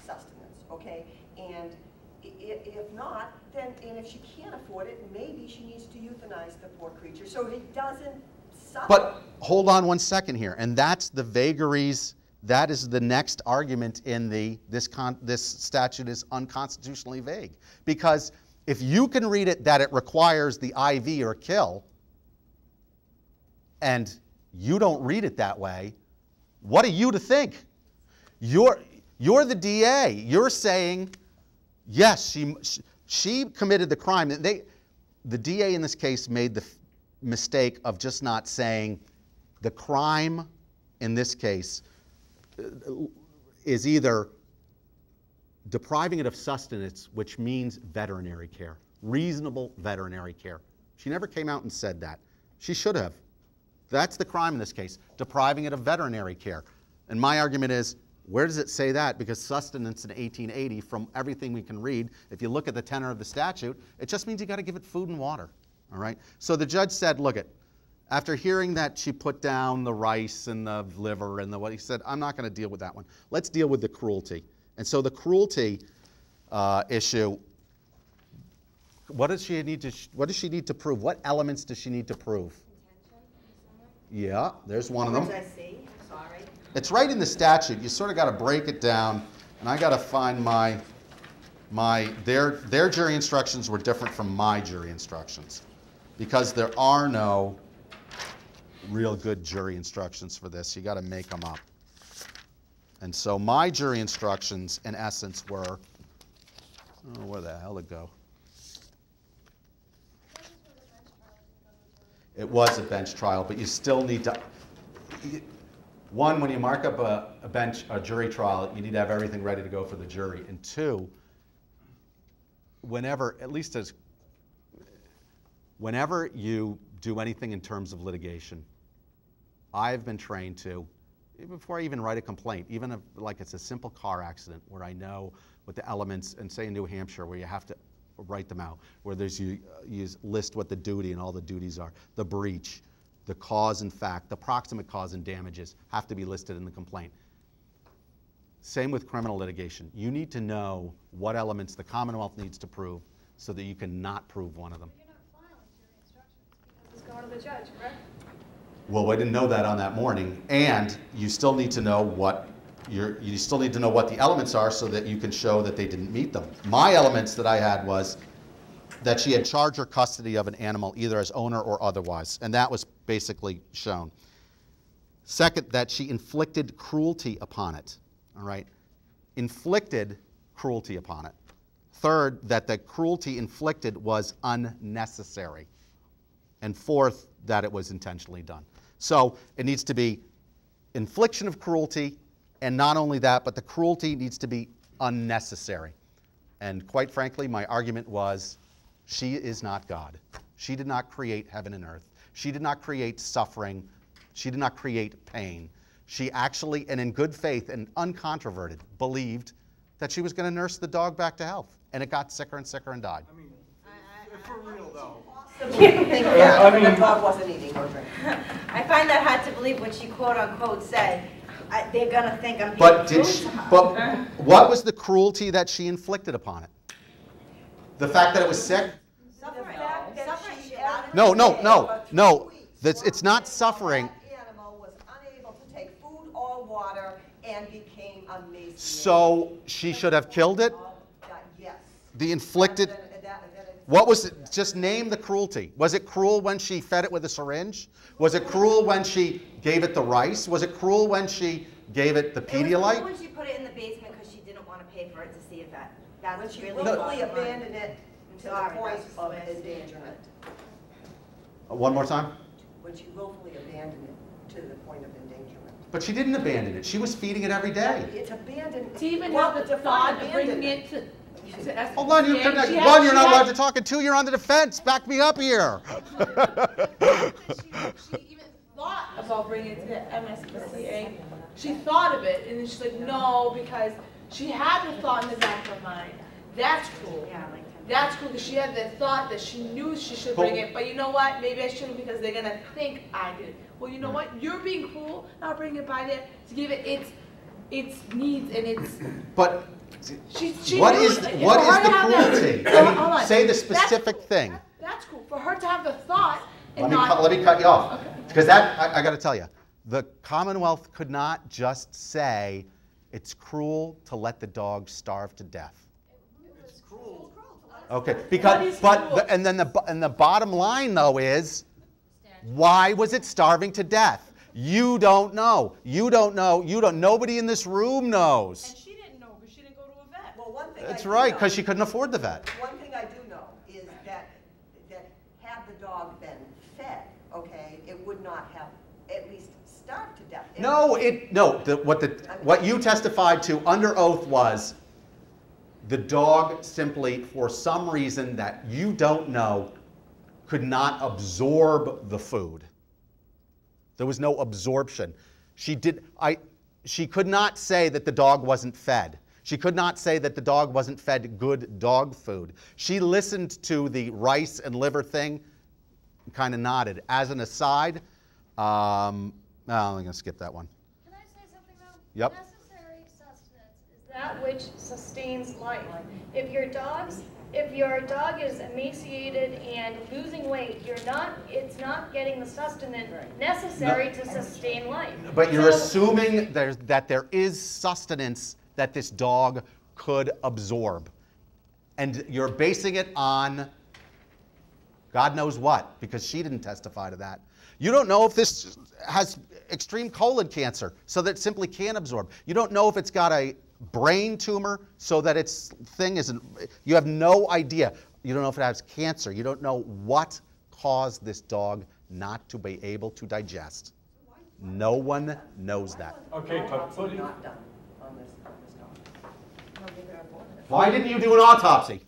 sustenance, okay? And if not, then, and if she can't afford it, maybe she needs to euthanize the poor creature so it doesn't suffer. But hold on one second here, and that's the vagaries. That is the next argument in this statute is unconstitutionally vague. Because if you can read it that it requires the IV or kill, and you don't read it that way, what are you to think? You're the DA. You're saying, yes, she committed the crime. The DA in this case made the mistake of just not saying the crime in this case is either depriving it of sustenance, which means veterinary care, reasonable veterinary care. She never came out and said that. She should have. That's the crime in this case, depriving it of veterinary care. And my argument is, where does it say that? Because sustenance in 1880, from everything we can read, if you look at the tenor of the statute, it just means you got to give it food and water. All right? So the judge said, look, after hearing that she put down the rice and the liver and what he said, I'm not going to deal with that one. Let's deal with the cruelty. And so the cruelty issue, what does she need to prove? What elements does she need to prove? Yeah, there's one of them. I see. Sorry. It's right in the statute. You sort of got to break it down, and I got to find their jury instructions were different from my jury instructions, because there are no real good jury instructions for this. You got to make them up. And so my jury instructions, in essence, were, oh, where the hell did it go? It was a bench trial, but you still need to, one, when you mark up a jury trial, you need to have everything ready to go for the jury. And two, whenever you do anything in terms of litigation, I've been trained to, before I even write a complaint, even if like it's a simple car accident where I know what the elements, and say in New Hampshire where you have to write them out, where you list what the duty and all the duties are, the breach, the cause and fact, the proximate cause and damages have to be listed in the complaint. Same with criminal litigation. You need to know what elements the Commonwealth needs to prove so that you can not prove one of them. You're not filing jury instructions because it's going to the judge, correct? Well, I didn't know that on that morning, and you still need to know what the elements are so that you can show that they didn't meet them. My elements that I had was that she had charge or custody of an animal either as owner or otherwise, and that was basically shown. Second, that she inflicted cruelty upon it, all right? Inflicted cruelty upon it. Third, that the cruelty inflicted was unnecessary. And fourth, that it was intentionally done. So it needs to be infliction of cruelty, and not only that, but the cruelty needs to be unnecessary. And quite frankly, my argument was, she is not God. She did not create heaven and earth. She did not create suffering. She did not create pain. She actually, and in good faith and uncontroverted, believed that she was going to nurse the dog back to health. And it got sicker and sicker and died. I mean, for real though. The dog wasn't eating or drinking. I find that hard to believe what she quote unquote said. They're gonna think I'm being But cruel to her. but what was the cruelty that she inflicted upon it? The fact that it was sick? No. It's not suffering. That animal was unable to take food or water and became emaciated. So she should have killed it? Yes. The inflicted. What was it? Just name the cruelty. Was it cruel when she fed it with a syringe? Was it cruel when she gave it the rice? Was it cruel when she gave it the Pedialyte? It was cruel when she put it in the basement because she didn't want to pay for it to see if that When was she really willfully abandoned it to the point of endangerment. One more time? When she willfully abandoned it to the point of endangerment. But she didn't abandon it. She was feeding it every day. It's abandoned. To even have the thought of bringing it to Hold on, you're not allowed to talk, and two, you're on the defense. Back me up here. She even thought about bringing it to the MSPCA. She thought of it, and then she's like, no, because she had the thought in the back of her mind. That's cool. That's cool, because she had the thought that she knew she should bring it, but you know what? Maybe I shouldn't because they're going to think I did. Well, you know what? You're being cruel, not bringing it by there to give it its its needs and its. But she what knew is it- the for her to have cruelty? that- I mean, hold on. say the specific thing. That's cool. For her to have the thought and Let me cut you off. Okay. Because that, I got to tell you, the Commonwealth could not just say it's cruel to let the dog starve to death. It's cruel. Okay, What because, is but, cruel? and the bottom line though is, why was it starving to death? You don't know. You don't know. Nobody in this room knows. And she didn't know because she didn't go to a vet. Well, one thing That's I do right, know- because she couldn't afford the vet. One thing I do know is that had the dog been fed, okay, it would not have at least starved to death. What you testified to under oath was the dog simply, for some reason that you don't know, could not absorb the food. There was no absorption. She could not say that the dog wasn't fed. She could not say that the dog wasn't fed good dog food. She listened to the rice and liver thing and kind of nodded. As an aside, I'm going to skip that one. Can I say something though? Yep. Necessary sustenance is that which sustains life. If your dog is emaciated and losing weight, it's not getting the sustenance necessary to sustain life. But you're So- assuming that there is sustenance that this dog could absorb. And you're basing it on God knows what, because she didn't testify to that. You don't know if this has extreme colon cancer, so that it simply can't absorb. You don't know if it's got a brain tumor, so that its thing isn't. You have no idea. You don't know if it has cancer. You don't know what caused this dog not to be able to digest. No one knows that. Okay, but Autopsy not done on this dog. Why didn't you do an autopsy?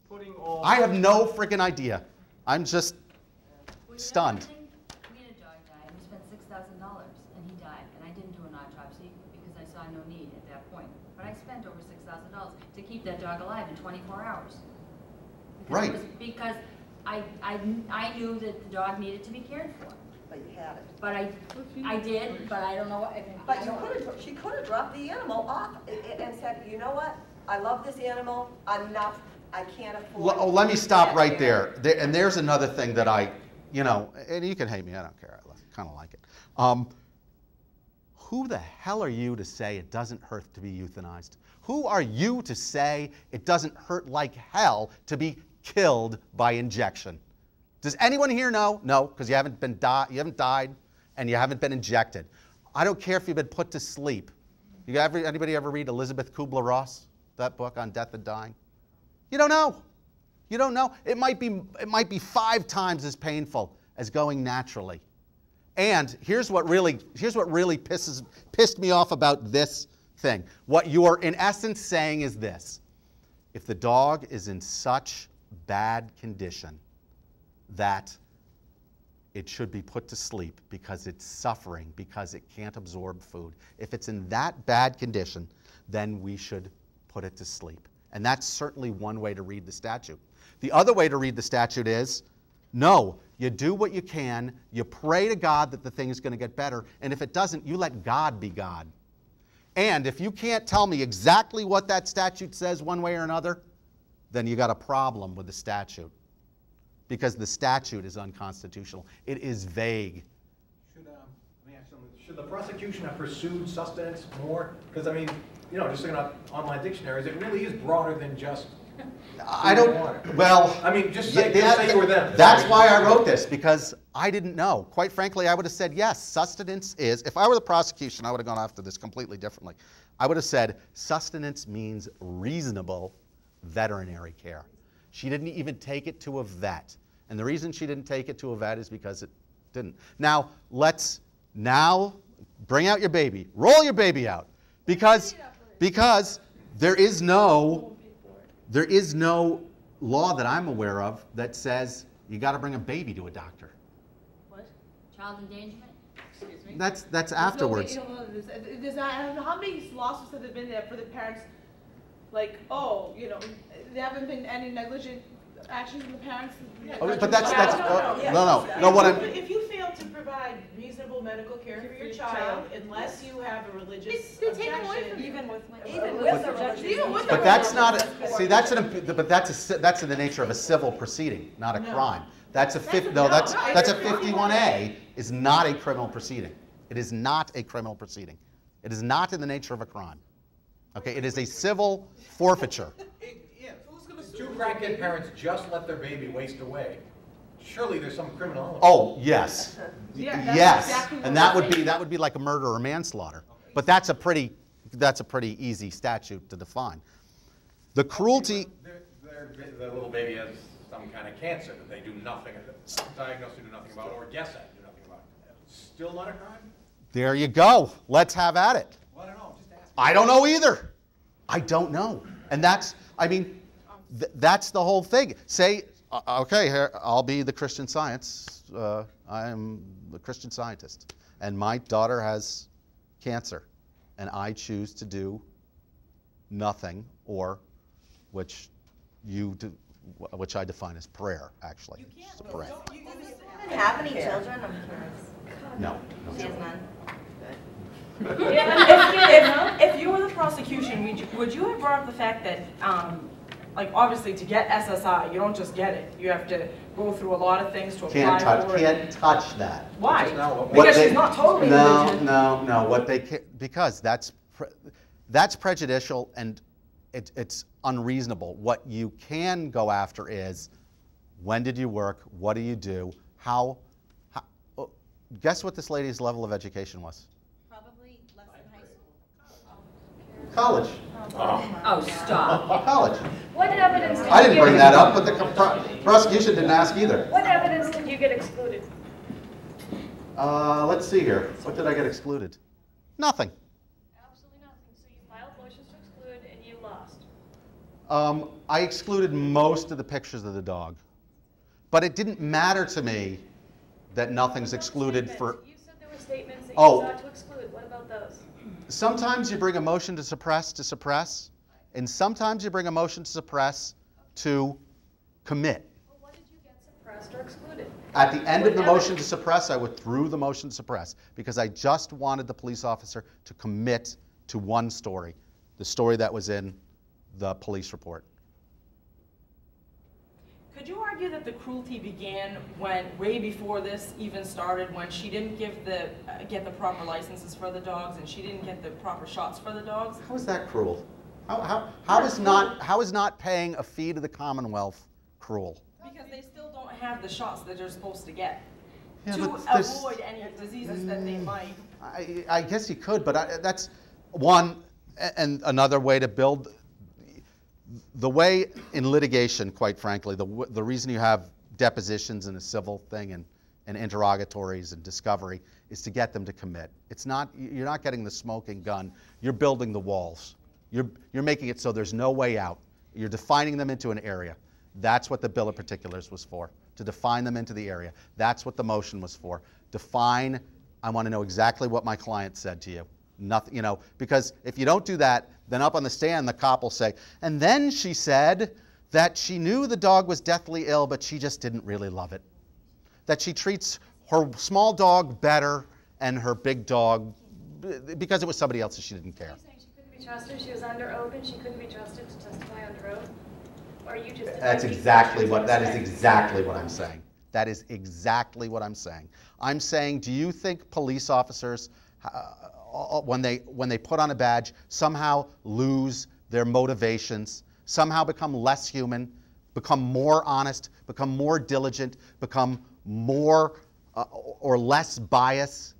putting all. I have no freaking idea. I'm just Well, you know stunned. something? We had a dog die, and we spent $6,000, and he died, and I didn't do an autopsy because I saw no need at that point. But I spent over $6,000 to keep that dog alive in 24 hours. Because I knew that the dog needed to be cared for. But you had it. But I did, but I don't know what. But she could have dropped the animal off and said, you know what? I love this animal enough. I can't afford. Let me stop right there. And there's another thing that and you can hate me, I don't care. I kind of like it. Who the hell are you to say it doesn't hurt to be euthanized? Who are you to say it doesn't hurt like hell to be killed by injection? Does anyone here know? No, because you haven't died and you haven't been injected. I don't care if you've been put to sleep. Anybody ever read Elizabeth Kubler-Ross, that book on death and dying? You don't know. You don't know. It might be 5 times as painful as going naturally. And here's what really pissed me off about this thing. What you are in essence saying is this: if the dog is in such bad condition that it should be put to sleep because it's suffering, because it can't absorb food, if it's in that bad condition, then we should put it to sleep. And that's certainly one way to read the statute. The other way to read the statute is, no, you do what you can, you pray to God that the thing is going to get better, and if it doesn't, you let God be God. And if you can't tell me exactly what that statute says one way or another, then you got a problem with the statute, because the statute is unconstitutional. It is vague. Let me ask something. Should the prosecution have pursued sustenance more? Because, I mean, just looking up online dictionaries, it really is broader than just I don't, water. well... I mean, just say you were them. That's why I wrote this, because I didn't know. Quite frankly, I would have said, yes, sustenance is... If I were the prosecution, I would have gone after this completely differently. I would have said, sustenance means reasonable veterinary care. She didn't even take it to a vet. And the reason she didn't take it to a vet is because it didn't. Now, let's bring out your baby. Roll your baby out. Because there is no law that I'm aware of that says you got to bring a baby to a doctor. What? Child endangerment? Excuse me? That's afterwards. There's not, I don't know how many lawsuits have there been there for the parents, like, there haven't been any negligent actions from the parents. But that's No. no. What I'm If you feel right to provide reasonable medical care for your child unless you have a religious They take them away objection. from Even with the religious. Even with the But that's not, religious. see, that's in the nature of a civil proceeding, not a No. crime. That's a 51A is not a criminal proceeding. It is not a criminal proceeding. It is not in the nature of a crime. Okay, it is a civil forfeiture. Two crackhead parents just let their baby waste away. Surely there's some criminal element. Oh, yes. Yeah, that's Yes, exactly and what that would be like a murder or manslaughter. But that's a pretty easy statute to define. The cruelty. The little baby has some kind of cancer that they do nothing, diagnosed to do nothing about, or guess at, do nothing about. Still not a crime? There you go. Let's have at it. Well, I don't know. Just ask. I don't know either. I don't know. And that's the whole thing. Say, okay, here, I'll be the Christian Science. I am the Christian Scientist. And my daughter has cancer. And I choose to do nothing, or which I define as prayer, actually. It's a prayer. Do you have any children? I'm curious. No. She has none. If you were the prosecution, would you have brought up the fact that, like, obviously to get SSI, you don't just get it. You have to go through a lot of things to apply for it. Can't touch that. Why? Because she's not totally indigent. No. Because that's prejudicial and it's unreasonable. What you can go after is, when did you work? What do you do? How guess what this lady's level of education was? Probably less than high school. College. Oh, stop. College. What evidence did I you didn't get bring that up, but the prosecution didn't ask either. What evidence did you get excluded? Let's see here. What did I get excluded? Nothing. Absolutely nothing. So you filed motions to exclude and you lost. I excluded most of the pictures of the dog. But it didn't matter to me that nothing's excluded for... You said there were statements that you Oh. sought to exclude. What about those? Sometimes you bring a motion to suppress, and sometimes you bring a motion to suppress to commit. Well, what did you get suppressed or excluded? At the end of the motion to suppress, I withdrew the motion to suppress because I just wanted the police officer to commit to one story, the story that was in the police report. Could you argue that the cruelty began way before this even started, when she didn't get the proper licenses for the dogs and she didn't get the proper shots for the dogs? How is that cruel? How is not paying a fee to the Commonwealth cruel? Because they still don't have the shots that they're supposed to get Yeah, to but there's- avoid any diseases that they might. I guess you could, but that's one, and another way to build. The way in litigation, quite frankly, the reason you have depositions in a civil thing and interrogatories and discovery is to get them to commit. It's not, you're not getting the smoking gun, you're building the walls. You're making it so there's no way out. You're defining them into an area. That's what the bill of particulars was for, to define them into the area. That's what the motion was for. Define, I want to know exactly what my client said to you. Nothing, because if you don't do that, then up on the stand, the cop will say, and then she said that she knew the dog was deathly ill, but she just didn't really love it. That she treats her small dog better and her big dog, because it was somebody else, she didn't care. Are you saying she couldn't be trusted? She was under oath and she couldn't be trusted to testify under oath? Or are you just... That is exactly what I'm saying. That is exactly what I'm saying. I'm saying, do you think police officers, when they put on a badge, somehow lose their motivations, somehow become less human, become more honest, become more diligent, become more or less biased?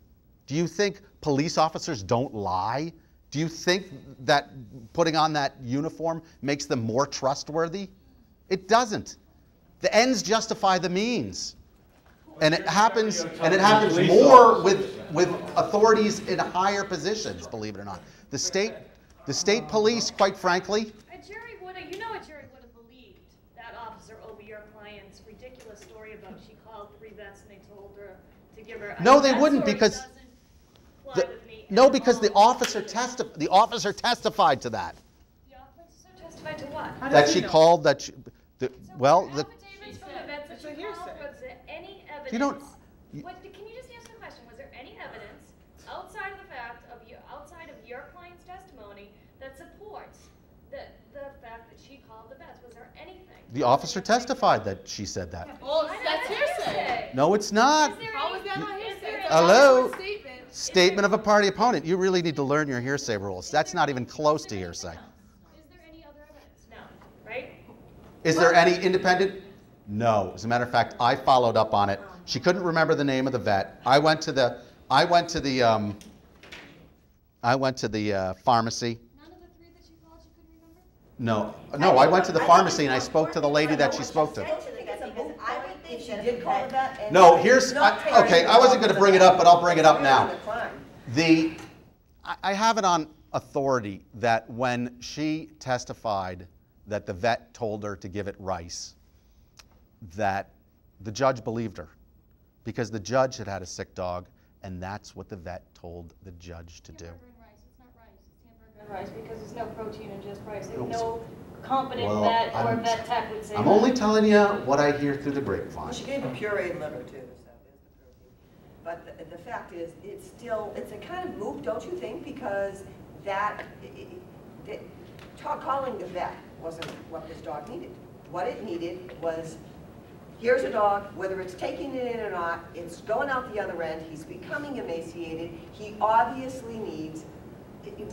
Do you think police officers don't lie? Do you think that putting on that uniform makes them more trustworthy? It doesn't. The ends justify the means. And it happens more with authorities in higher positions, believe it or not. The state police, quite frankly. A jury would have believed that officer over your client's ridiculous story about she called 3 vets and they told her to give her... No, they wouldn't, because the officer testified to that. The officer testified to what? That she called, that she, affidavits from the vets that she called, was there any evidence? You don't... Can you just The officer testified that she said that. Well, that's hearsay. No, it's not. How is that not hearsay? It's a Hello? statement. Statement of a party opponent. You really need to learn your hearsay rules. That's not even close to hearsay. Is there any other evidence? No, right? Is there any independent? No. As a matter of fact, I followed up on it. She couldn't remember the name of the vet. I went to the pharmacy. None of the three that she called she couldn't remember? No, I went to the pharmacy and I spoke to the lady that she spoke to. If she did call the vet and. No, okay, I wasn't going to bring it up, but I'll bring it up now. I have it on authority that when she testified that the vet told her to give it rice, that the judge believed her because the judge had had a sick dog, and that's what the vet told the judge to do. Hamburger and rice. It's not rice. It's hamburger and rice because there's no protein in just rice. There's no competent vet or vet tech would say I'm that. only telling you what I hear through the grapevine. Well, she gave a pureed liver too, so there's the protein. But the fact is, it's a kind of moot, don't you think? Because calling the vet wasn't what this dog needed. What it needed was, here's a dog, whether it's taking it in or not, it's going out the other end, he's becoming emaciated, he obviously needs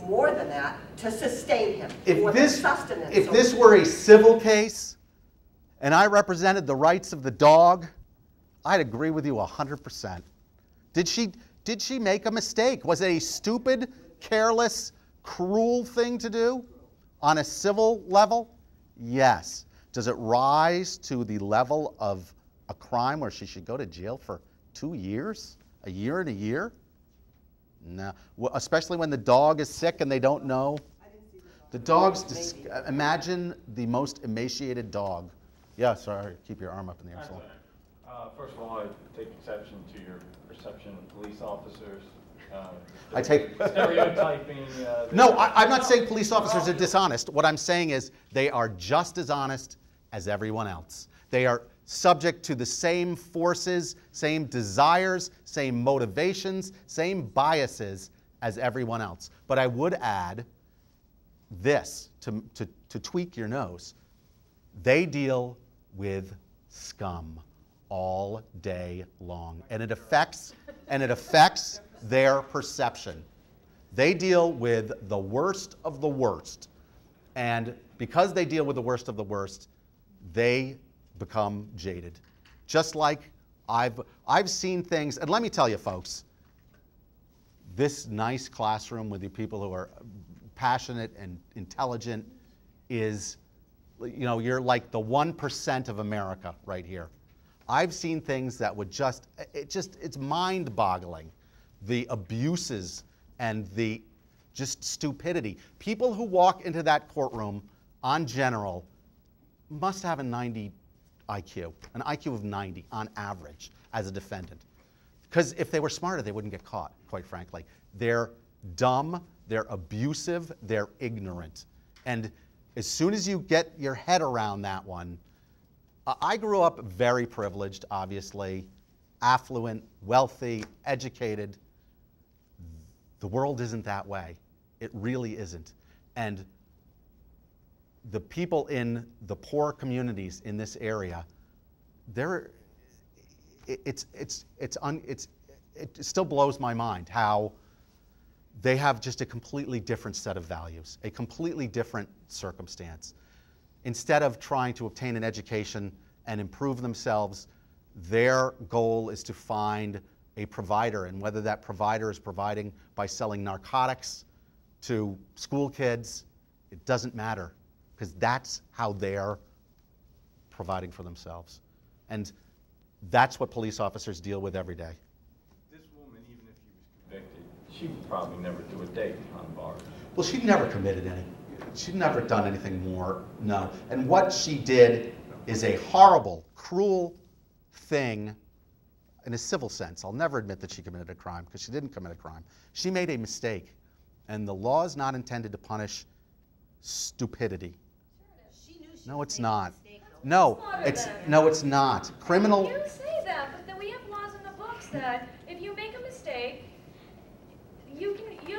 more than that to sustain him. If this were a civil case and I represented the rights of the dog, I'd agree with you 100%. Did she make a mistake? Was it a stupid, careless, cruel thing to do on a civil level? Yes. Does it rise to the level of a crime where she should go to jail for 2 years? A year and a year? No. Well, especially when the dog is sick and they don't know. The dog's, imagine the most emaciated dog. Yeah, sorry, keep your arm up in the air. First of all, I take exception to your perception of police officers. I take stereotyping. No, I'm not saying police officers are dishonest. What I'm saying is they are just as honest as everyone else. They are subject to the same forces, same desires, same motivations, same biases as everyone else. But I would add this to tweak your nose. They deal with scum all day long, and it affects their perception. They deal with the worst of the worst, and because they deal with the worst of the worst, they become jaded. Just like I've seen things, and let me tell you folks, this nice classroom with the people who are passionate and intelligent is, you know, you're like the 1% of America right here. I've seen things that would it's mind-boggling, the abuses and the just stupidity. People who walk into that courtroom on general must have a 90 IQ, an IQ of 90 on average as a defendant. Because if they were smarter, they wouldn't get caught, quite frankly. They're dumb, they're abusive, they're ignorant. And as soon as you get your head around that one, I grew up very privileged, obviously, affluent, wealthy, educated. The world isn't that way. It really isn't. And the people in the poor communities in this area, it still blows my mind how they have just a completely different set of values, a completely different circumstance. Instead of trying to obtain an education and improve themselves, their goal is to find a provider, and whether that provider is providing by selling narcotics to school kids, it doesn't matter, because that's how they're providing for themselves. And that's what police officers deal with every day. This woman, even if she was convicted, she would probably never do a day behind bars. Well, she never committed any. She'd never done anything more, no. And what she did is a horrible, cruel thing in a civil sense. I'll never admit that she committed a crime, because she didn't commit a crime. She made a mistake, and the law is not intended to punish stupidity. No, it's not. No, it's not. Criminal. You say that, but then we have laws in the books that if you make a mistake, you're going to be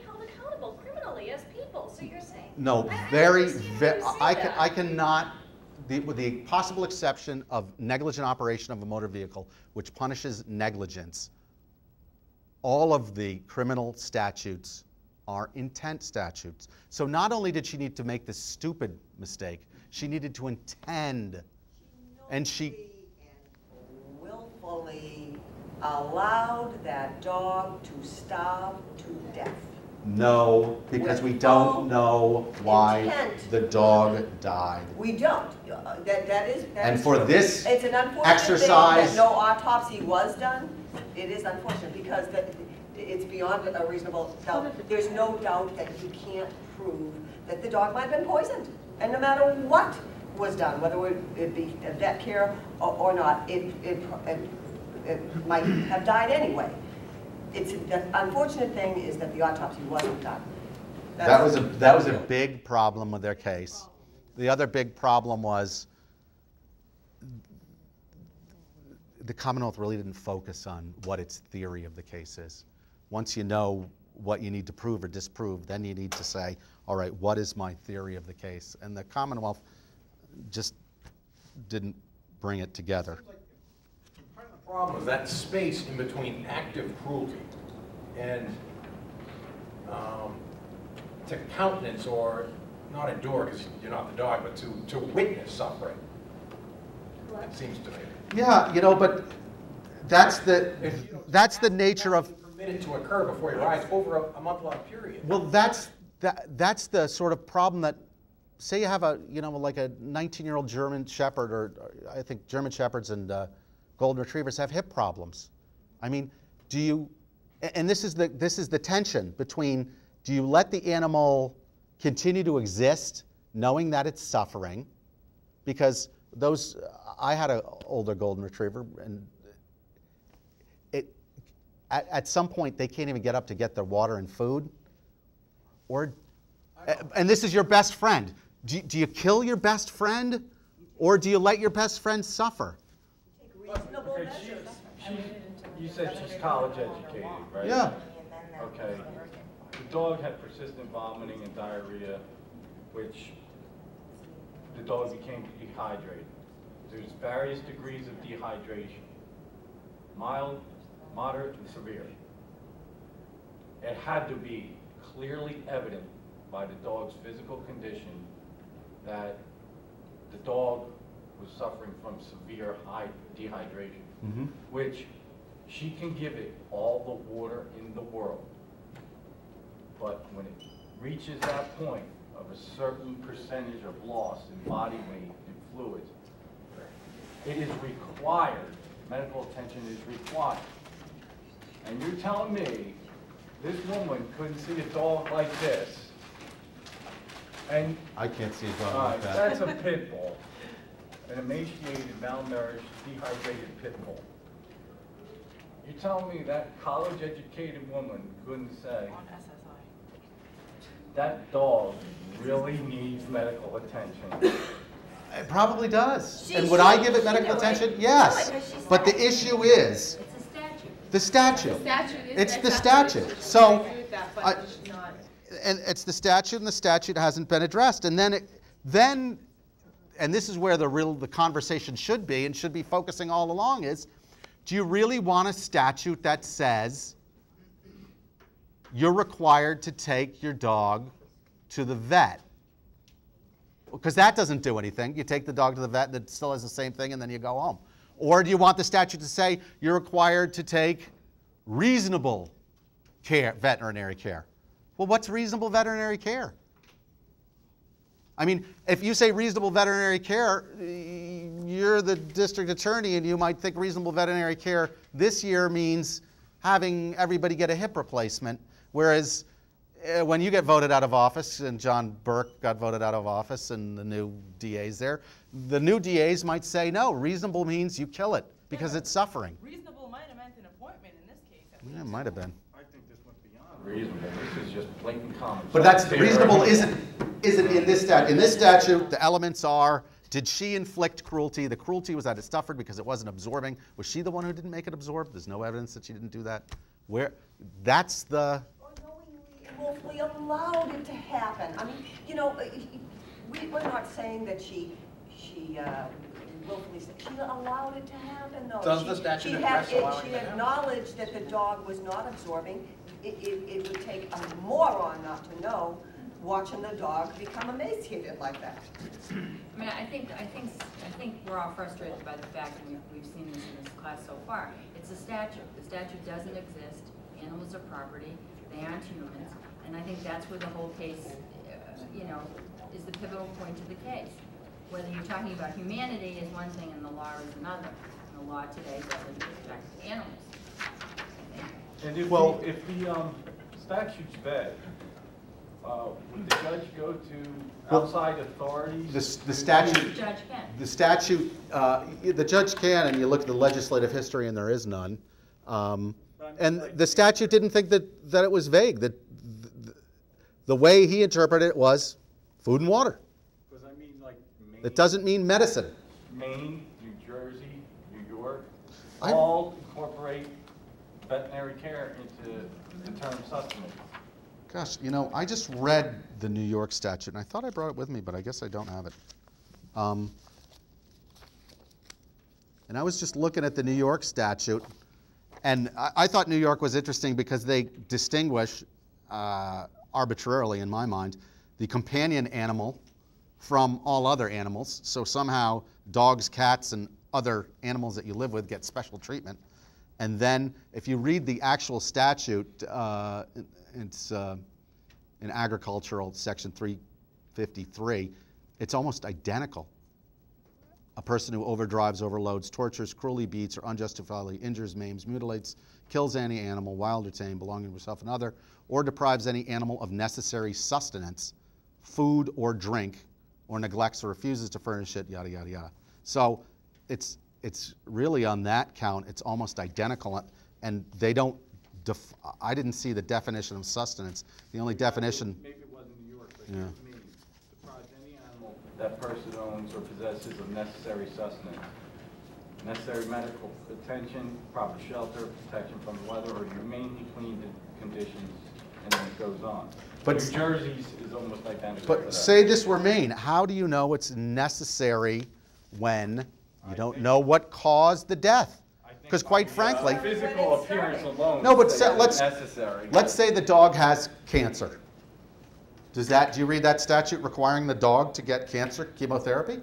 held accountable criminally as people. So you're saying No, I with the possible exception of negligent operation of a motor vehicle, which punishes negligence, all of the criminal statutes are intent statutes. So not only did she need to make this stupid mistake, she needed to intend. And she willfully allowed that dog to starve to death. No, because we don't know why intent. The dog died. We don't. That is and for true. this it's an unfortunate exercise, thing that no autopsy was done. It is unfortunate because it's beyond a reasonable doubt. There's no doubt that you can't prove that the dog might have been poisoned. And no matter what was done, whether it be vet care or not, it might have died anyway. The unfortunate thing is that the autopsy wasn't done. that was a big problem with their case. The other big problem was the Commonwealth really didn't focus on what its theory of the case is. Once you know what you need to prove or disprove, then you need to say, all right, what is my theory of the case? And the Commonwealth just didn't bring it together. Part of the problem is that space in between active cruelty and to countenance or not endure, because you're not the dog, but to witness suffering. It seems to me. Yeah, you know, but that's the nature of permitted to occur before your eyes over a month-long period. Well, that's the sort of problem that, say you have like a 19-year-old German Shepherd, or I think German Shepherds and Golden Retrievers have hip problems. I mean, do you, and this is the tension between, do you let the animal continue to exist knowing that it's suffering? Because I had an older Golden Retriever, and at some point they can't even get up to get their water and food. And this is your best friend. Do you kill your best friend, or do you let your best friend suffer? Reasonable you said she's college educated, right? Yeah. Okay. The dog had persistent vomiting and diarrhea, which the dog became dehydrated. There's various degrees of dehydration. Mild, moderate, and severe. It had to be clearly evident by the dog's physical condition that the dog was suffering from severe high dehydration, which she can give it all the water in the world. But when it reaches that point of a certain percentage of loss in body weight and fluids, it is required, medical attention is required. And you're telling me this woman couldn't see a dog like this? And I can't see a dog like that. That's a pit bull. An emaciated, malnourished, dehydrated pit bull. You're telling me that college-educated woman couldn't say, that dog really needs medical attention? It probably does. And would I give it medical attention? Yes. But the issue is the statute. It's the statute. So, and it's the statute, and the statute hasn't been addressed. And then, and this is where the conversation should be, and should be focusing all along, is, do you really want a statute that says you're required to take your dog to the vet? Because that doesn't do anything. You take the dog to the vet, and it still has the same thing, and then you go home. Or do you want the statute to say you're required to take reasonable care, veterinary care? Well, what's reasonable veterinary care? I mean, if you say reasonable veterinary care, you're the district attorney, and you might think reasonable veterinary care this year means having everybody get a hip replacement, whereas when you get voted out of office, and John Burke got voted out of office, and the new DA's there, the new DAs might say, no, reasonable means you kill it because it's suffering. Reasonable might have meant an appointment in this case. Yeah, it might have been. I think this went beyond reasonable. This is just blatant common sense. But that's reasonable isn't in this statute. In this statute, the elements are, did she inflict cruelty? The cruelty was that it suffered because it wasn't absorbing. Was she the one who didn't make it absorb? There's no evidence that she didn't do that. That's the... willfully allowed it to happen. I mean, you know, we're not saying that she she willfully said, she allowed it to happen though. Does the statute address allowing She it to happen? acknowledged that the dog was not absorbing. It would take a moron not to know, watching the dog become emaciated like that. I mean, I think we're all frustrated by the fact, and we've seen this in this class so far. It's a statute. The statute doesn't exist. Animals are property. They aren't humans. And I think that's where the whole case, is the pivotal point to the case. Whether you're talking about humanity is one thing and the law is another. And the law today doesn't protect animals. And if the statute's bad, would the judge go to outside authorities? The statute. The judge can. The statute. The judge can, and you look at the legislative history, and there is none. And the statute didn't think that it was vague. That the way he interpreted it was food and water. Because I mean, like Maine, It doesn't mean medicine. Maine, New Jersey, New York, all incorporate veterinary care into the term sustenance. Gosh, I just read the New York statute, and I thought I brought it with me, but I guess I don't have it. And I was just looking at the New York statute, and I thought New York was interesting because they distinguish, arbitrarily in my mind, the companion animal from all other animals. So somehow dogs, cats, and other animals that you live with get special treatment. And then if you read the actual statute, it's in agricultural section 353, it's almost identical. A person who overdrives, overloads, tortures, cruelly beats, or unjustifiably injures, maims, mutilates, kills any animal, wild or tame, belonging to himself and another, or deprives any animal of necessary sustenance, food or drink, or neglects or refuses to furnish it, yada, yada, yada. So it's really on that count, it's almost identical, and they don't, I didn't see the definition of sustenance. The only definition... Maybe it wasn't New York, but yeah. it means deprives any animal that person owns or possesses of necessary sustenance, necessary medical attention, proper shelter, protection from the weather, or humanely clean conditions, and then it goes on. But New Jersey's is almost identical. But say this were Maine. How do you know it's necessary when you don't know what caused the death? Because quite frankly, physical appearance alone. No, but necessary. Let's say the dog has cancer. Do you read that statute requiring the dog to get cancer chemotherapy?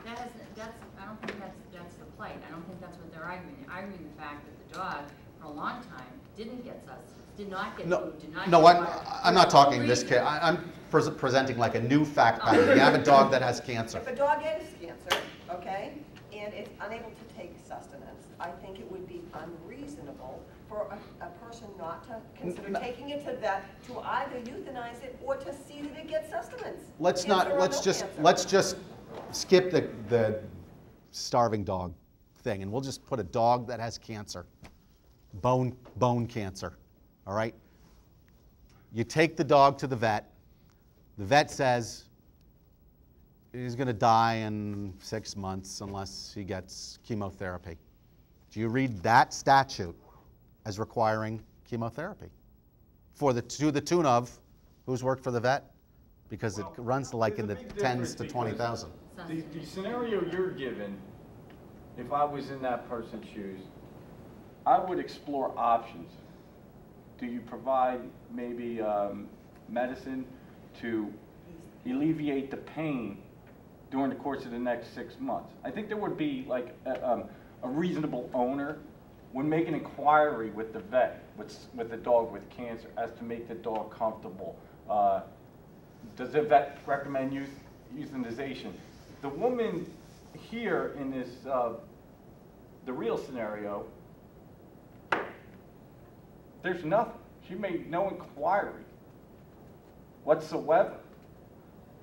I don't think that's the plight. I don't think that's what they're arguing. They're arguing the fact that the dog, for a long time, didn't get sustenance, did not get food, did not get water. I'm not talking this case. I'm presenting like a new fact pattern. You have a dog that has cancer. If a dog has cancer, okay, and it's unable to take sustenance, I think it would be unreasonable for a person not to consider taking it to vet to either euthanize it or to see that it gets sustenance. Let's just skip the starving dog thing, and we'll just put a dog that has cancer, bone cancer. All right? You take the dog to the vet. The vet says he's going to die in 6 months unless he gets chemotherapy. Do you read that statute as requiring chemotherapy to the tune of who's worked for the vet? Because it runs like in the tens to 20,000. The scenario you're given, if I was in that person's shoes, I would explore options. Do you provide maybe medicine to alleviate the pain during the course of the next 6 months? I think there would be like a reasonable owner would make an inquiry with the vet, with the dog with cancer, as to make the dog comfortable. Does the vet recommend euthanization? The woman here in this, the real scenario, there's nothing. She made no inquiry whatsoever.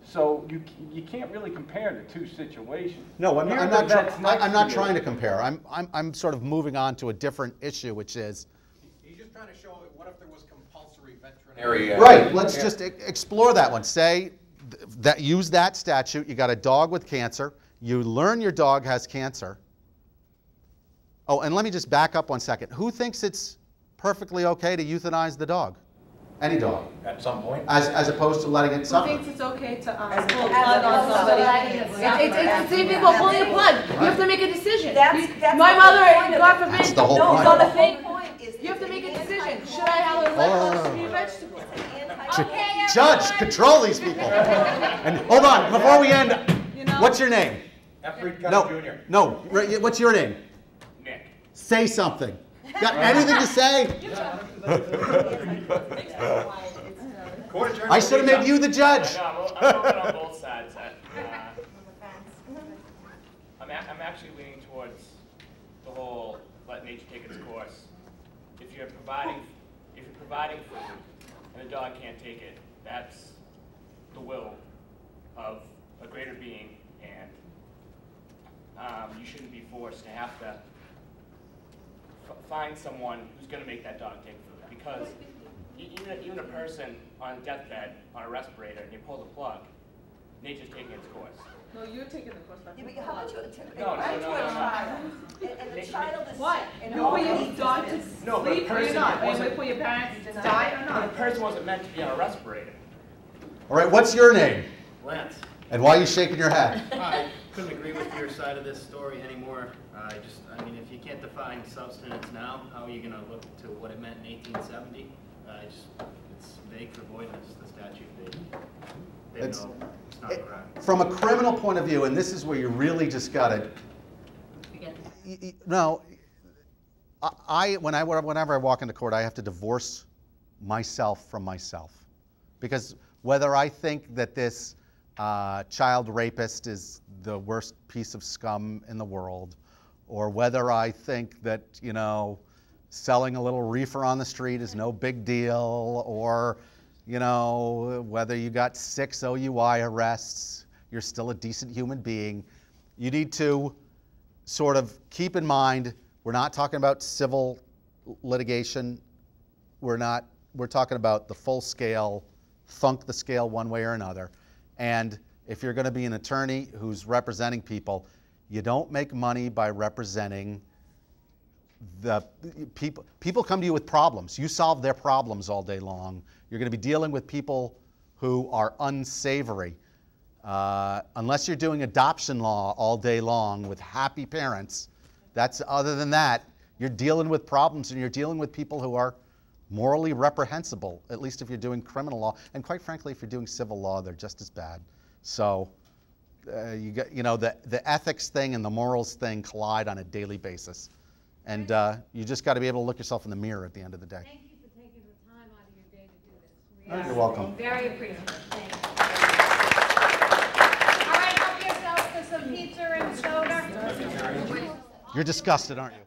So you can't really compare the two situations. No, I'm not trying to compare. I'm sort of moving on to a different issue, which is. He's just trying to show what if there was compulsory veterinary. Right. Let's just explore that one. Say that use that statute. You got a dog with cancer. You learn your dog has cancer. Oh, and let me just back up 1 second. Who thinks it's perfectly okay to euthanize the dog? Any dog. At some point. As opposed to letting it Who suffer. thinks it's okay to pull a As plug opposed on to somebody? letting it suffer. It's the same people pulling a plug. You have to make a decision. That's My the mother, whole point of God it. forbid. That's the whole No, point. so the whole point is. You have to it's make a an decision. anti-cruelty. Should I have a Oh. lemon vegetable? Judge, control these people. And hold on, before we end, what's your name? Efreet No, Gunner Jr. no, what's your name? Nick. Say something. Got anything to say? I should have made you the judge. I'm open on both sides. I'm actually leaning towards the whole let nature take its course. If you're providing food and the dog can't take it, that's the will of a greater being, and you shouldn't be forced to have to find someone who's going to make that dog take food, because even a person on a deathbed on a respirator and you pull the plug, nature's taking its course. No, you're taking the course. Yeah, but how about you, No, back to no. a child, and the child is What? sick, and You all put your needs dog is to this. No, but a sleep or you're person not? Are you wasn't- waiting for your parents to die or But not? a person wasn't meant to be on a respirator. All right, what's your name? Lance, And why are you shaking your head? I couldn't agree with your side of this story anymore. I mean, if you can't define substance now, how are you going to look to what it meant in 1870? It's vague for voidness, the statute. They know it's not a crime. From a criminal point of view, and this is where you really just got to. No, whenever I walk into court, I have to divorce myself from myself, because whether I think that this child rapist is the worst piece of scum in the world, or whether I think that, selling a little reefer on the street is no big deal, or, whether you got 6 OUI arrests, you're still a decent human being. You need to sort of keep in mind, we're not talking about civil litigation. We're talking about the full scale, thunk the scale one way or another. And if you're going to be an attorney who's representing people, you don't make money by representing the people. People come to you with problems. You solve their problems all day long. You're going to be dealing with people who are unsavory. Unless you're doing adoption law all day long with happy parents, other than that, you're dealing with problems, and you're dealing with people who are morally reprehensible, at least if you're doing criminal law. And quite frankly, if you're doing civil law, they're just as bad. So the ethics thing and the morals thing collide on a daily basis. And you just got to be able to look yourself in the mirror at the end of the day. Thank you for taking the time out of your day to do this. You're welcome. Very appreciative. Thank you. All right, help yourselves to some pizza and soda. You're disgusted, aren't you?